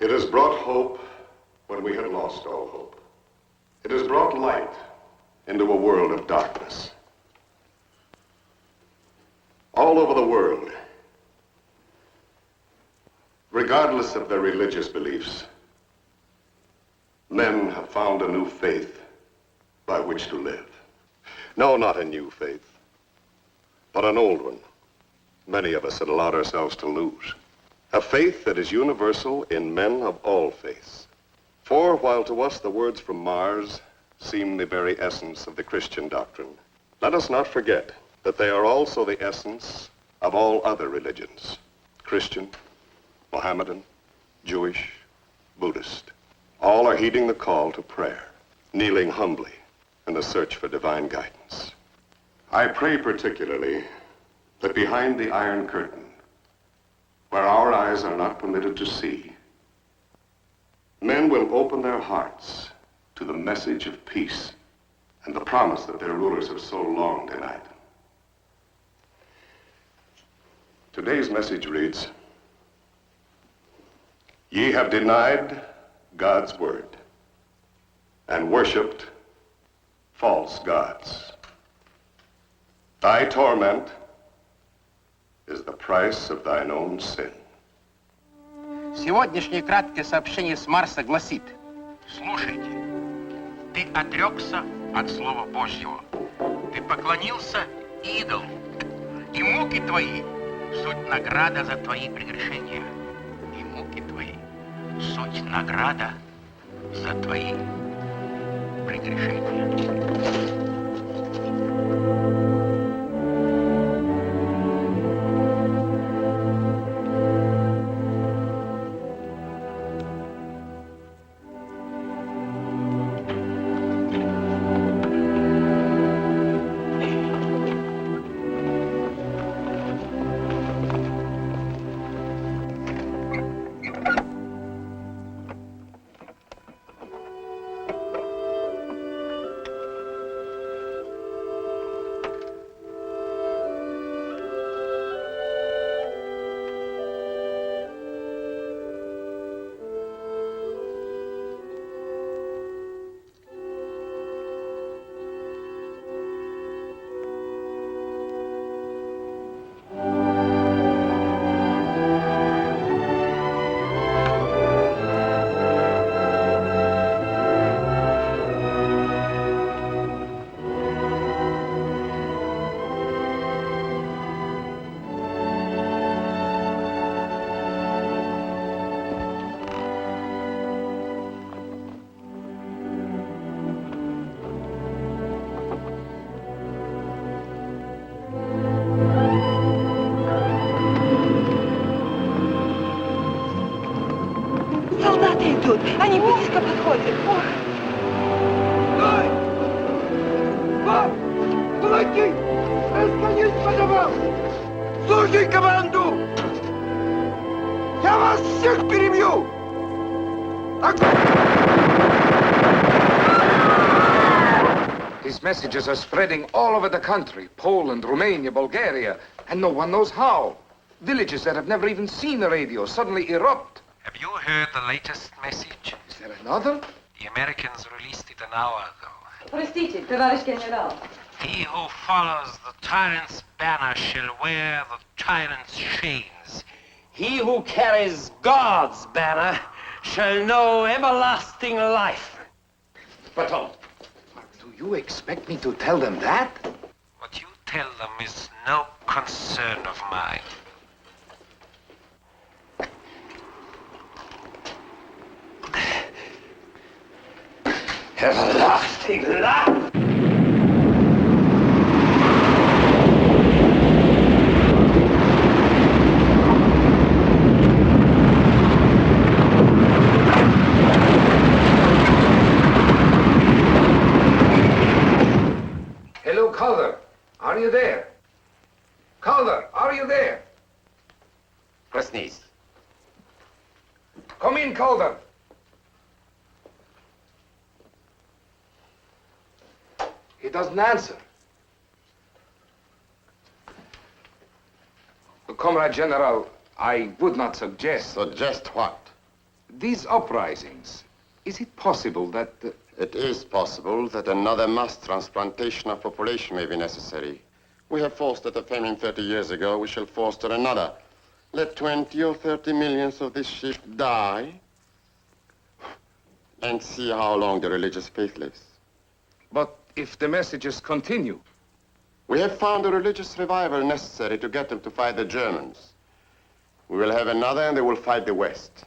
It has brought hope when we had lost all hope. It has brought light into a world of darkness. All over the world, regardless of their religious beliefs, men have found a new faith by which to live. No, not a new faith, but an old one. Many of us had allowed ourselves to lose. A faith that is universal in men of all faiths. For while to us the words from Mars seem the very essence of the Christian doctrine, let us not forget that they are also the essence of all other religions. Christian, Mohammedan, Jewish, Buddhist. All are heeding the call to prayer, kneeling humbly in the search for divine guidance. I pray particularly that behind the Iron Curtain, where our eyes are not permitted to see, men will open their hearts to the message of peace and the promise that their rulers have so long denied them. Today's message reads, "Ye have denied God's word and worshipped false gods. Thy torment is the price of thine own sin." Сегодняшнее краткое сообщение с Марса гласит: слушайте, ты отрекся от Слова Божьего, ты поклонился идолу, и муки твои суть награда за твои прегрешения, и муки твои суть награда за твои прегрешения. Солдаты идут, они близко подходят. Стой! Вам! Кулаки! Разгонись по домам! Слушай команду! Я вас всех перебью! Огонь! messages are spreading all over the country. Poland, Romania, Bulgaria, and no one knows how. Villages that have never even seen a radio suddenly erupt. Have you heard the latest message? Is there another? The Americans released it an hour ago. Простите, товарищ генерал. He who follows the tyrant's banner shall wear the tyrant's chains. He who carries God's banner shall know everlasting life. Baton, do you expect me to tell them that? What you tell them is no concern of mine. Everlasting life! Hello, Calder. Are you there? Calder, are you there? Presnis. Come in, Calder. He doesn't answer. Comrade General, I would not suggest... Suggest what? These uprisings, is it possible that... It is possible that another mass transplantation of population may be necessary. We have fostered a famine 30 years ago. We shall foster another. Let 20 or 30 millions of this shift die, and see how long the religious faith lives. But if the messages continue... We have found a religious revival necessary to get them to fight the Germans. We will have another, and they will fight the West.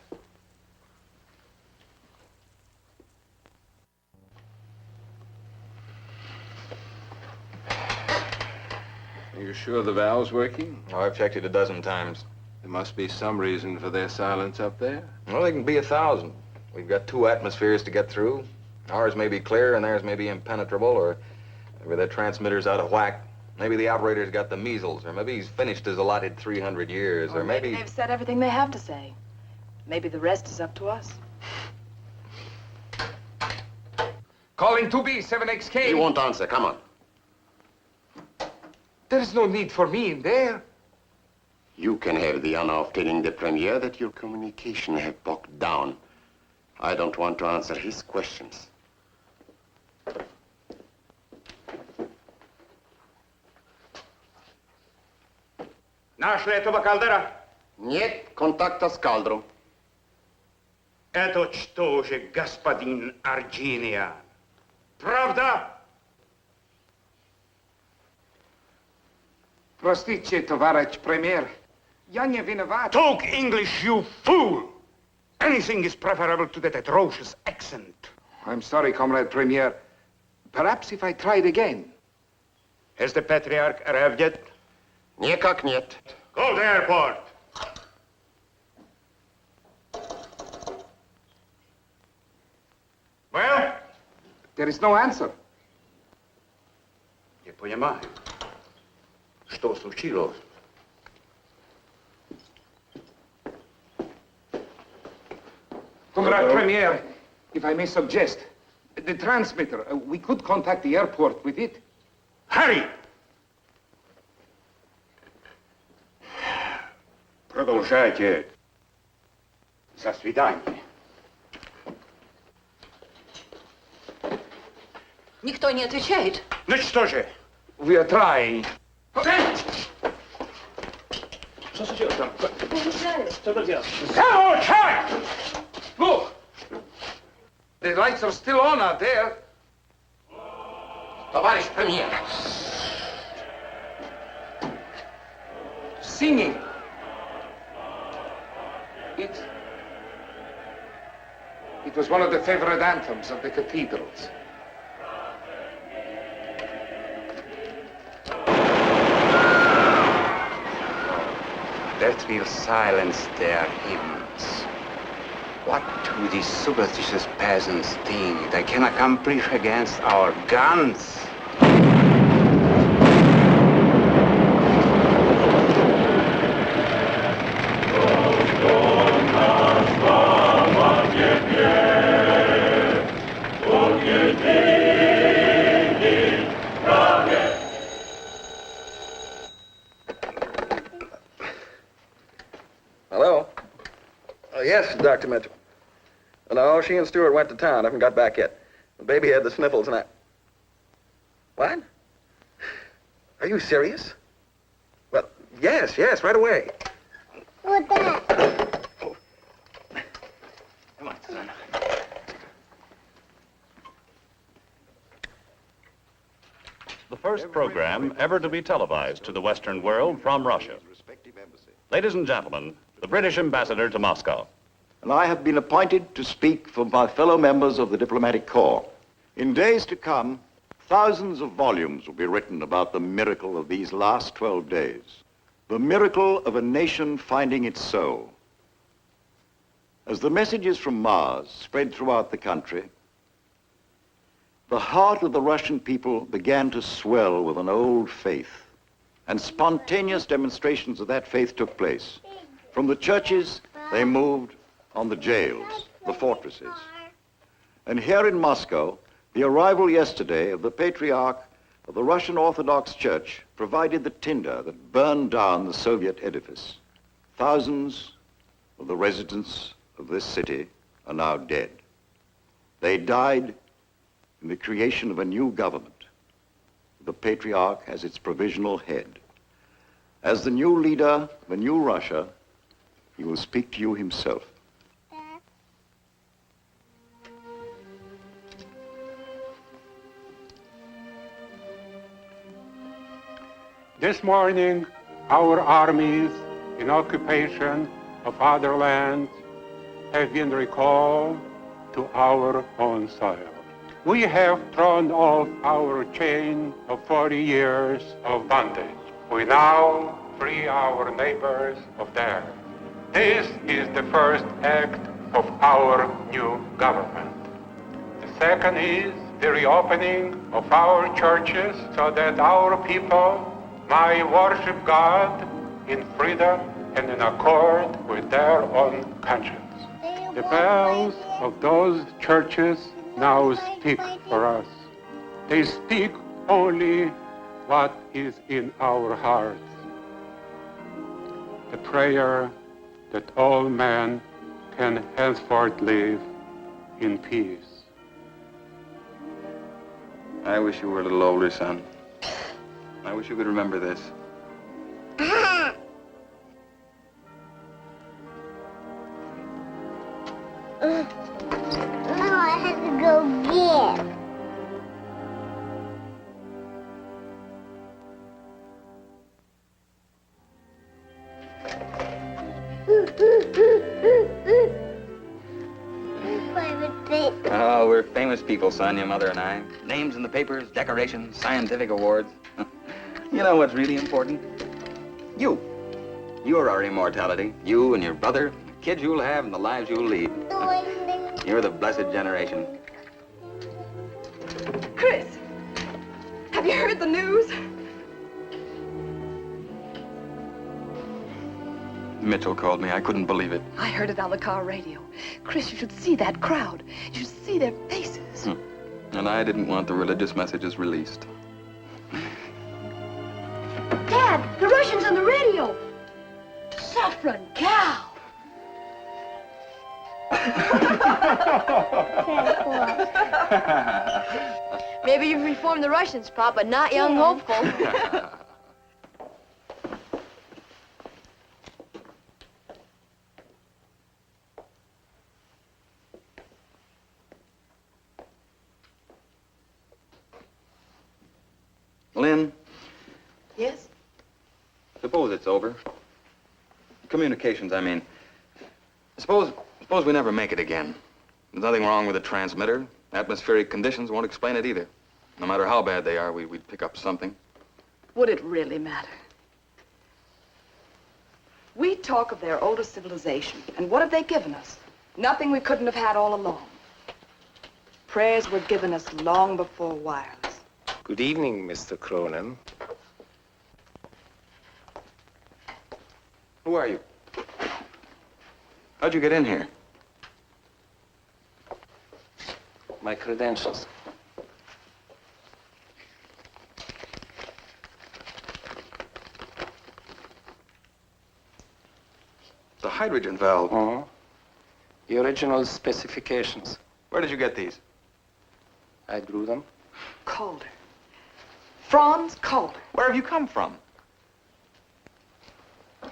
Are you sure the valve's working? Oh, I've checked it a dozen times. There must be some reason for their silence up there. Well, they can be 1,000. We've got 2 atmospheres to get through. Ours may be clear and theirs may be impenetrable, or maybe the transmitter's out of whack. Maybe the operator's got the measles, or maybe he's finished his allotted 300 years, or maybe... They've said everything they have to say. Maybe the rest is up to us. Calling 2B, 7XK. He won't answer. Come on. There's no need for me in there. You can have the honor of telling the Premier that your communication have bogged down. I don't want to answer his questions. Нашли этого Калдера? Нет, контакта с Калдром. Это что же, господин Арджиния? Правда? Простите, товарищ премьер. Я не виноват. Talk English, you fool! Anything is preferable to that atrocious accent. I'm sorry, Comrade Premier. Perhaps if I tried again. Has the Patriarch arrived yet? Никак нет. Go to the airport. Well? There is no answer. Не понимаю. Что случилось? Comrade Premier, if I may suggest, the transmitter, we could contact the airport with it. Hurry! Продолжайте. До свидания. Никто не отвечает. Ну что же? We are trying. Что случилось там? Что тут делать? Замолчать! Look! The lights are still on out there. Товарищ премьер. Singing. It was one of the favorite anthems of the cathedrals. That will silence their hymns. What do these superstitious peasants think they can accomplish against our guns? Yes, Dr. Mitchell. No, she and Stewart went to town. Haven't got back yet. The baby had the sniffles and I... What? Are you serious? Well, yes, right away. What that? Come on, son. The first program ever to be televised to the Western world from Russia. Ladies and gentlemen, the British ambassador to Moscow. And I have been appointed to speak for my fellow members of the diplomatic corps. In days to come, thousands of volumes will be written about the miracle of these last 12 days. The miracle of a nation finding its soul. As the messages from Mars spread throughout the country, the heart of the Russian people began to swell with an old faith, and spontaneous demonstrations of that faith took place. From the churches, they moved on the jails, the fortresses. And here in Moscow, the arrival yesterday of the Patriarch of the Russian Orthodox Church provided the tinder that burned down the Soviet edifice. Thousands of the residents of this city are now dead. They died in the creation of a new government. The Patriarch as its provisional head. As the new leader of a new Russia, he will speak to you himself. This morning, our armies in occupation of other lands have been recalled to our own soil. We have thrown off our chain of 40 years of bondage. We now free our neighbors of theirs. This is the first act of our new government. The second is the reopening of our churches so that our people might worship God in freedom and in accord with their own conscience. The bells of those churches now speak for us. They speak only what is in our hearts. The prayer that all men can henceforth live in peace. I wish you were a little older, son. I wish you could remember this. No, I have to go get. Oh, we're famous people, son, your mother and I. Names in the papers, decorations, scientific awards. You know what's really important? You. You're our immortality. You and your brother, the kids you'll have, and the lives you'll lead. You're the blessed generation. Chris, have you heard the news? Mitchell called me. I couldn't believe it. I heard it on the car radio. Chris, you should see that crowd. You should see their faces. And I didn't want the religious messages released. Dad, the Russians on the radio. Saffron cow. Maybe you've reformed the Russians, Pop, but not young hopeful. Lynn, Yes? suppose it's over. Communications, I mean. Suppose we never make it again. There's nothing wrong with the transmitter. Atmospheric conditions won't explain it either. No matter how bad they are, we'd pick up something. Would it really matter? We talk of their older civilization, and what have they given us? Nothing we couldn't have had all along. Prayers were given us long before wireless. Good evening, Mr. Cronin. Who are you? How'd you get in here? My credentials. The hydrogen valve. Uh-huh. The original specifications. Where did you get these? I drew them. Calder. Franz Calder. Where have you come from?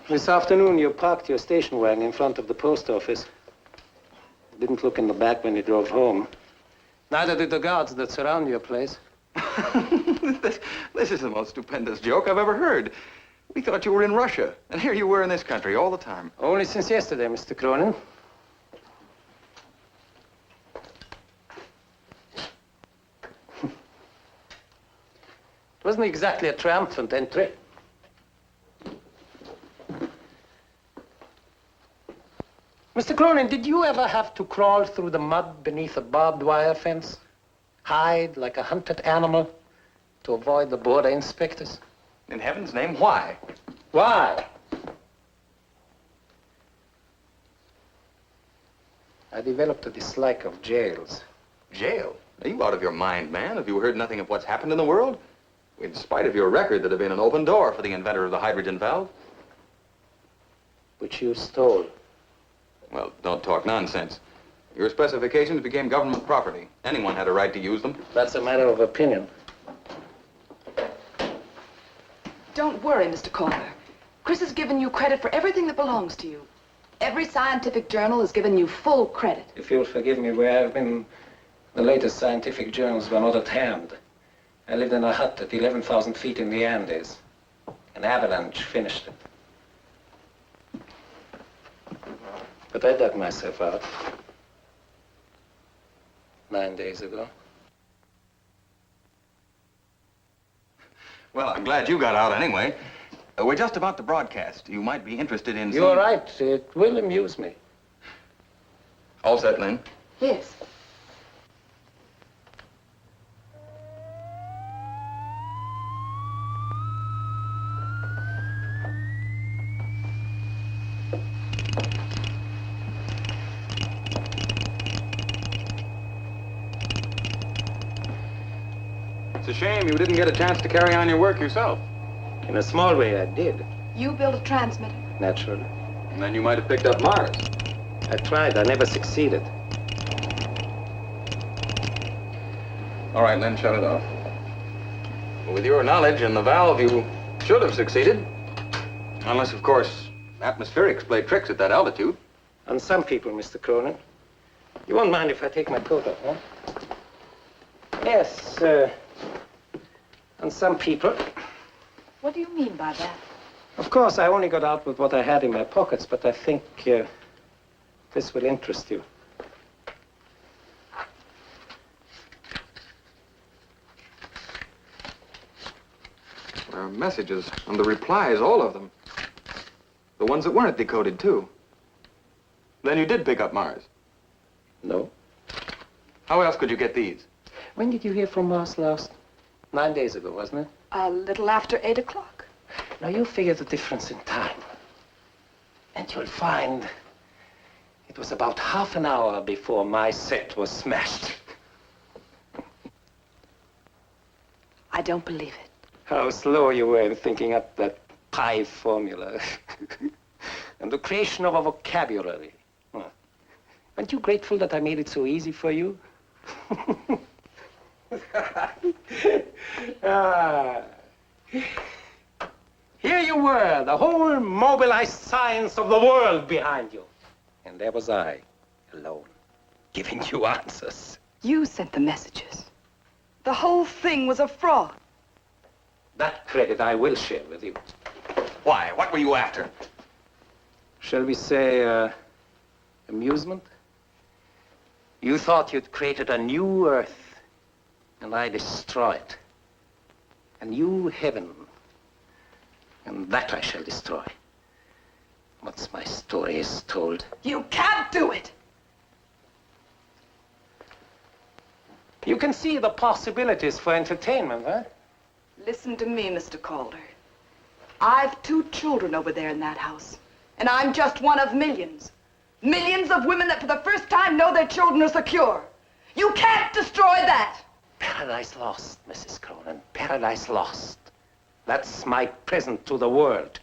This afternoon, you parked your station wagon in front of the post office. Didn't look in the back when you drove home. Neither did the guards that surround your place. This is the most stupendous joke I've ever heard. We thought you were in Russia, and here you were in this country all the time. Only since yesterday, Mr. Cronin. It wasn't exactly a triumphant entry. Mr. Cronin, did you ever have to crawl through the mud beneath a barbed wire fence? Hide like a hunted animal to avoid the border inspectors? In heaven's name, why? Why? I developed a dislike of jails. Jail? Are you out of your mind, man? Have you heard nothing of what's happened in the world? In spite of your record, there'd have been an open door for the inventor of the hydrogen valve. Which you stole. Well, don't talk nonsense. Your specifications became government property. Anyone had a right to use them. That's a matter of opinion. Don't worry, Mr. Calder. Chris has given you credit for everything that belongs to you. Every scientific journal has given you full credit. If you'll forgive me, where I've been, the latest scientific journals were not at hand. I lived in a hut at 11,000 feet in the Andes. An avalanche finished it. But I dug myself out 9 days ago. Well, I'm glad you got out anyway. We're just about to broadcast. You might be interested in... You're right. It will amuse me. All set, Lynn? Yes. It's a shame you didn't get a chance to carry on your work yourself. In a small way, I did. You built a transmitter. Naturally. And then you might have picked up Mars. I tried. I never succeeded. All right, Lynn, shut it off. With your knowledge and the valve, you should have succeeded. Unless, of course, atmospherics play tricks at that altitude. On some people, Mr. Cronin. You won't mind if I take my coat off, huh? Yes, on some people. What do you mean by that? Of course, I only got out with what I had in my pockets, but I think this will interest you. There are messages and the replies, all of them. The ones that weren't decoded, too. Then you did pick up Mars? No. How else could you get these? When did you hear from Mars last? 9 days ago, wasn't it? A little after 8 o'clock. Now, you figure the difference in time. And you'll find it was about half an hour before my set was smashed. I don't believe it. How slow you were in thinking up that pi formula. And the creation of a vocabulary. Aren't you grateful that I made it so easy for you? Here you were, the whole mobilized science of the world behind you. And there was I, alone, giving you answers. You sent the messages. The whole thing was a fraud. That credit I will share with you. Why? What were you after? Shall we say, amusement? You thought you'd created a new Earth, and I destroy it. A new heaven, and that I shall destroy. Once my story is told. You can't do it! You can see the possibilities for entertainment, huh? Listen to me, Mr. Calder. I've 2 children over there in that house, and I'm just one of millions. Millions of women that for the first time know their children are secure. You can't destroy that! Paradise lost, Mrs. Cronin. Paradise lost. That's my present to the world.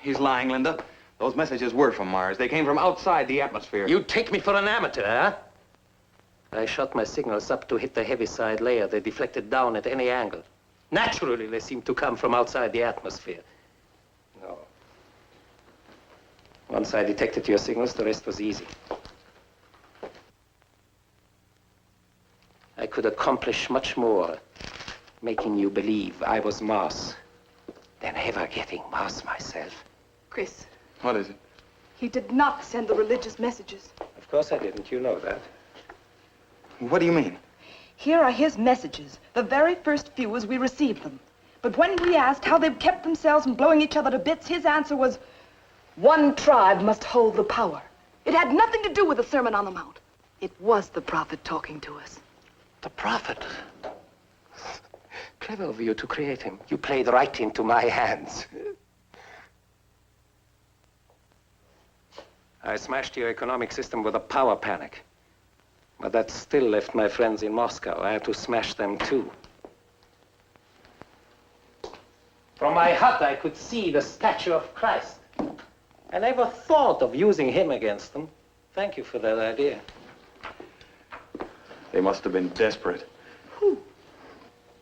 He's lying, Linda. Those messages were from Mars. They came from outside the atmosphere. You take me for an amateur, huh? I shot my signals up to hit the heaviside layer. They deflected down at any angle. Naturally, they seem to come from outside the atmosphere. No. Once I detected your signals, the rest was easy. I could accomplish much more, making you believe I was Mars, than ever getting Mars myself. Chris, What is it? he did not send the religious messages. Of course I didn't. You know that. What do you mean? Here are his messages, the very first few as we received them. But when we asked how they've kept themselves from blowing each other to bits, his answer was, one tribe must hold the power. It had nothing to do with the Sermon on the Mount. It was the prophet talking to us. The prophet? Clever of you to create him. You played right into my hands. I smashed your economic system with a power panic. But that still left my friends in Moscow. I had to smash them too. From my hut, I could see the statue of Christ. I never thought of using him against them. Thank you for that idea. They must have been desperate. Who?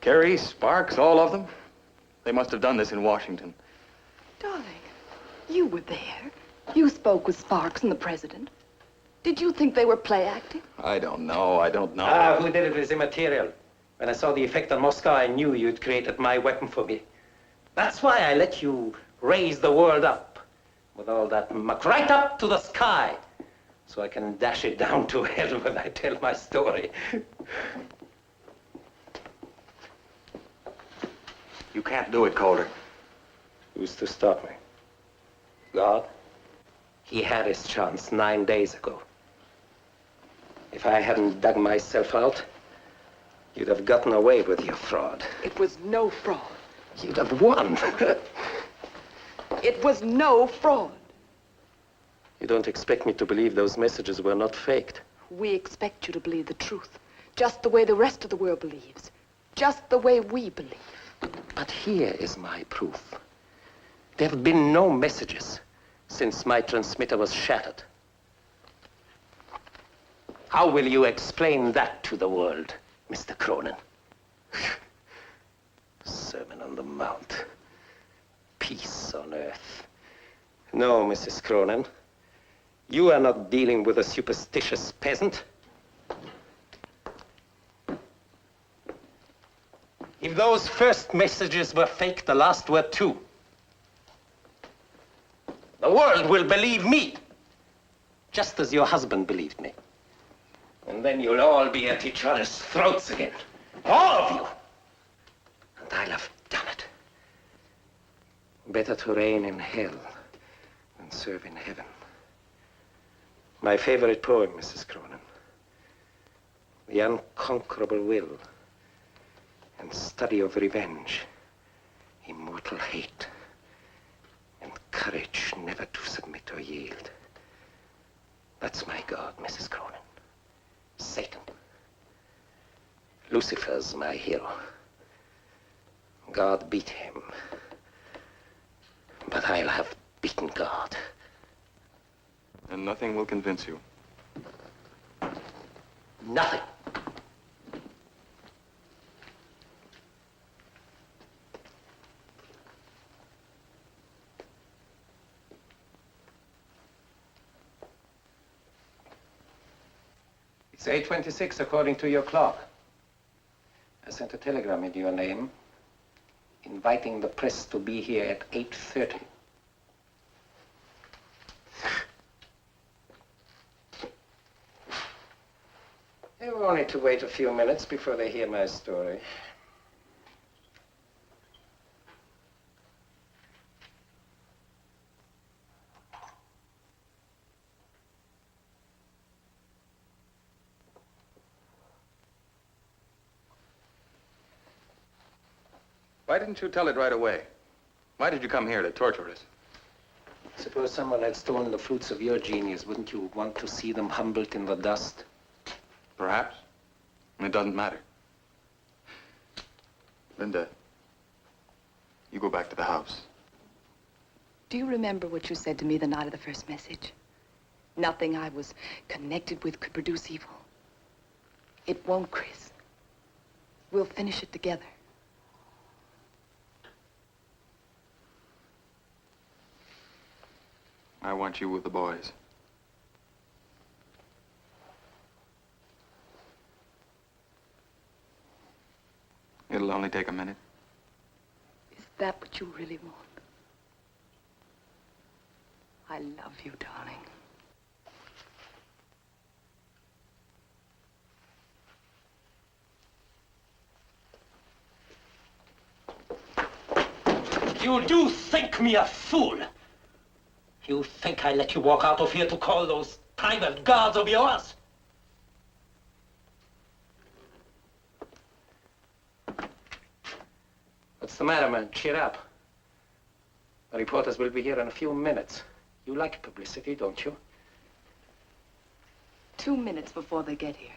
Kerry, Sparks, all of them. They must have done this in Washington. Darling, you were there. You spoke with Sparks and the president. Did you think they were play acting? I don't know. Who did it is immaterial. When I saw the effect on Moscow, I knew you'd created my weapon for me. That's why I let you raise the world up with all that muck right up to the sky, so I can dash it down to hell when I tell my story. You can't do it, Calder. Who's to stop me? God? He had his chance 9 days ago. If I hadn't dug myself out, you'd have gotten away with your fraud. It was no fraud. You'd have won. It was no fraud. You don't expect me to believe those messages were not faked. We expect you to believe the truth, just the way the rest of the world believes, just the way we believe. But here is my proof. There have been no messages since my transmitter was shattered. How will you explain that to the world, Mr. Cronin? Sermon on the Mount. Peace on earth. No, Mrs. Cronin. You are not dealing with a superstitious peasant. If those first messages were fake, the last were too. The world will believe me, just as your husband believed me. And then you'll all be at each other's throats again. All of you. And I'll have done it. Better to reign in hell than serve in heaven. My favorite poem, Mrs. Cronin. The unconquerable will and study of revenge, immortal hate, and courage never to submit or yield. That's my God, Mrs. Cronin. Satan. Lucifer's my hero. God beat him. But I'll have beaten God. And nothing will convince you. Nothing. It's 8:26 according to your clock. I sent a telegram in your name inviting the press to be here at 8:30. They will only to wait a few minutes before they hear my story. Why didn't you tell it right away? Why did you come here to torture us? Suppose someone had stolen the fruits of your genius, wouldn't you want to see them humbled in the dust? Perhaps. And it doesn't matter. Linda, you go back to the house. Do you remember what you said to me the night of the first message? Nothing I was connected with could produce evil. It won't, Chris. We'll finish it together. I want you with the boys. It'll only take a minute. Is that what you really want? I love you, darling. You do think me a fool. You think I let you walk out of here to call those private guards of yours? What's the matter, man? Cheer up. The reporters will be here in a few minutes. You like publicity, don't you? 2 minutes before they get here.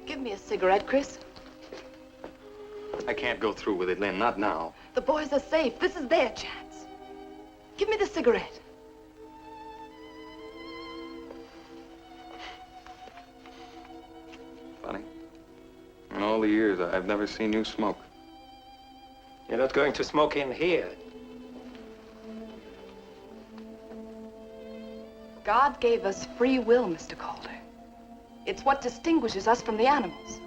Give me a cigarette, Chris. I can't go through with it, Lynn, not now. The boys are safe. This is their chance. Give me the cigarette. Funny. In all the years, I've never seen you smoke. You're not going to smoke in here. God gave us free will, Mr. Calder. It's what distinguishes us from the animals.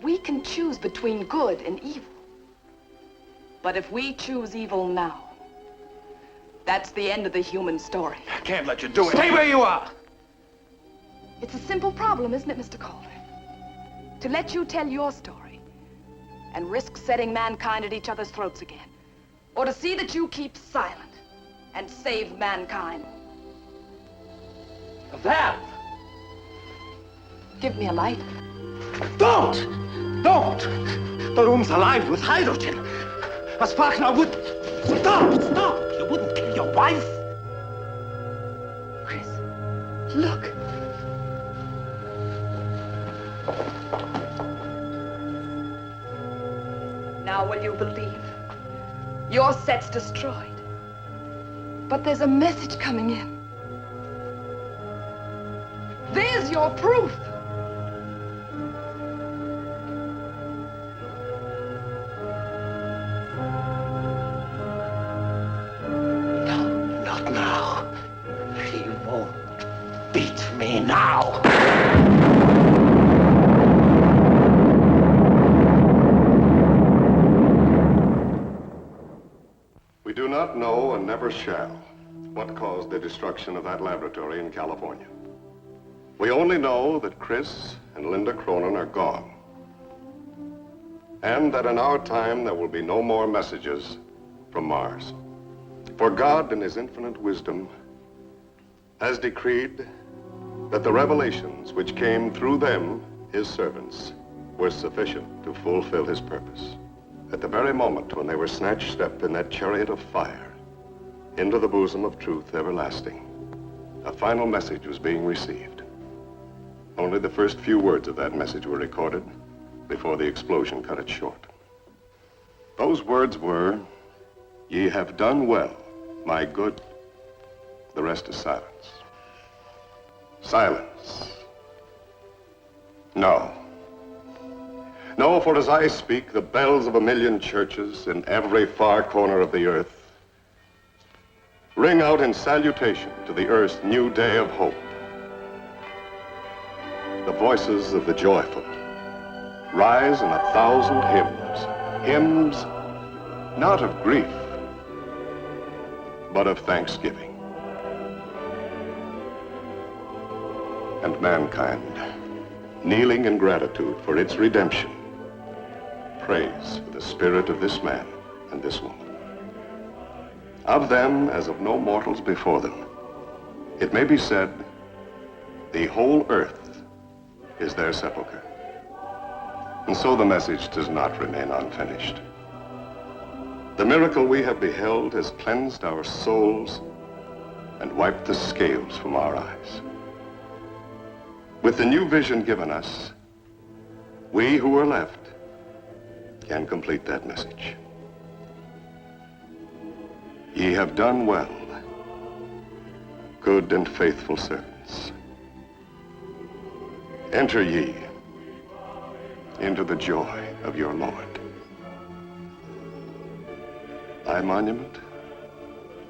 We can choose between good and evil. But if we choose evil now, that's the end of the human story. I can't let you do it. Stay where you are! It's a simple problem, isn't it, Mr. Calder? To let you tell your story and risk setting mankind at each other's throats again. Or to see that you keep silent and save mankind. Val! Give me a light. Don't! Don't! The room's alive with hydrogen. A spark now would... Stop! Stop! You wouldn't kill your wife? Chris, look. Now will you believe? Your set's destroyed. But there's a message coming in. There's your proof. Not now. He won't beat me now. We do not know and never shall what caused the destruction of that laboratory in California. We only know that Chris and Linda Cronin are gone. And that in our time there will be no more messages from Mars. For God, in his infinite wisdom, has decreed that the revelations which came through them, his servants, were sufficient to fulfill his purpose. At the very moment when they were snatched up in that chariot of fire into the bosom of truth everlasting, a final message was being received. Only the first few words of that message were recorded before the explosion cut it short. Those words were, "Ye have done well, my good." The rest is silence. Silence. No. No, for as I speak, the bells of 1,000,000 churches in every far corner of the earth ring out in salutation to the earth's new day of hope. The voices of the joyful rise in 1,000 hymns. Hymns not of grief, but of thanksgiving. And mankind, kneeling in gratitude for its redemption, prays for the spirit of this man and this woman. Of them, as of no mortals before them, it may be said, the whole earth is their sepulcher. And so the message does not remain unfinished. The miracle we have beheld has cleansed our souls and wiped the scales from our eyes. With the new vision given us, we who are left can complete that message. Ye have done well, good and faithful servants. Enter ye into the joy of your Lord. Thy monument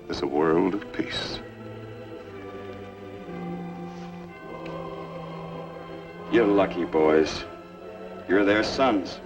is a world of peace. You're lucky, boys. You're their sons.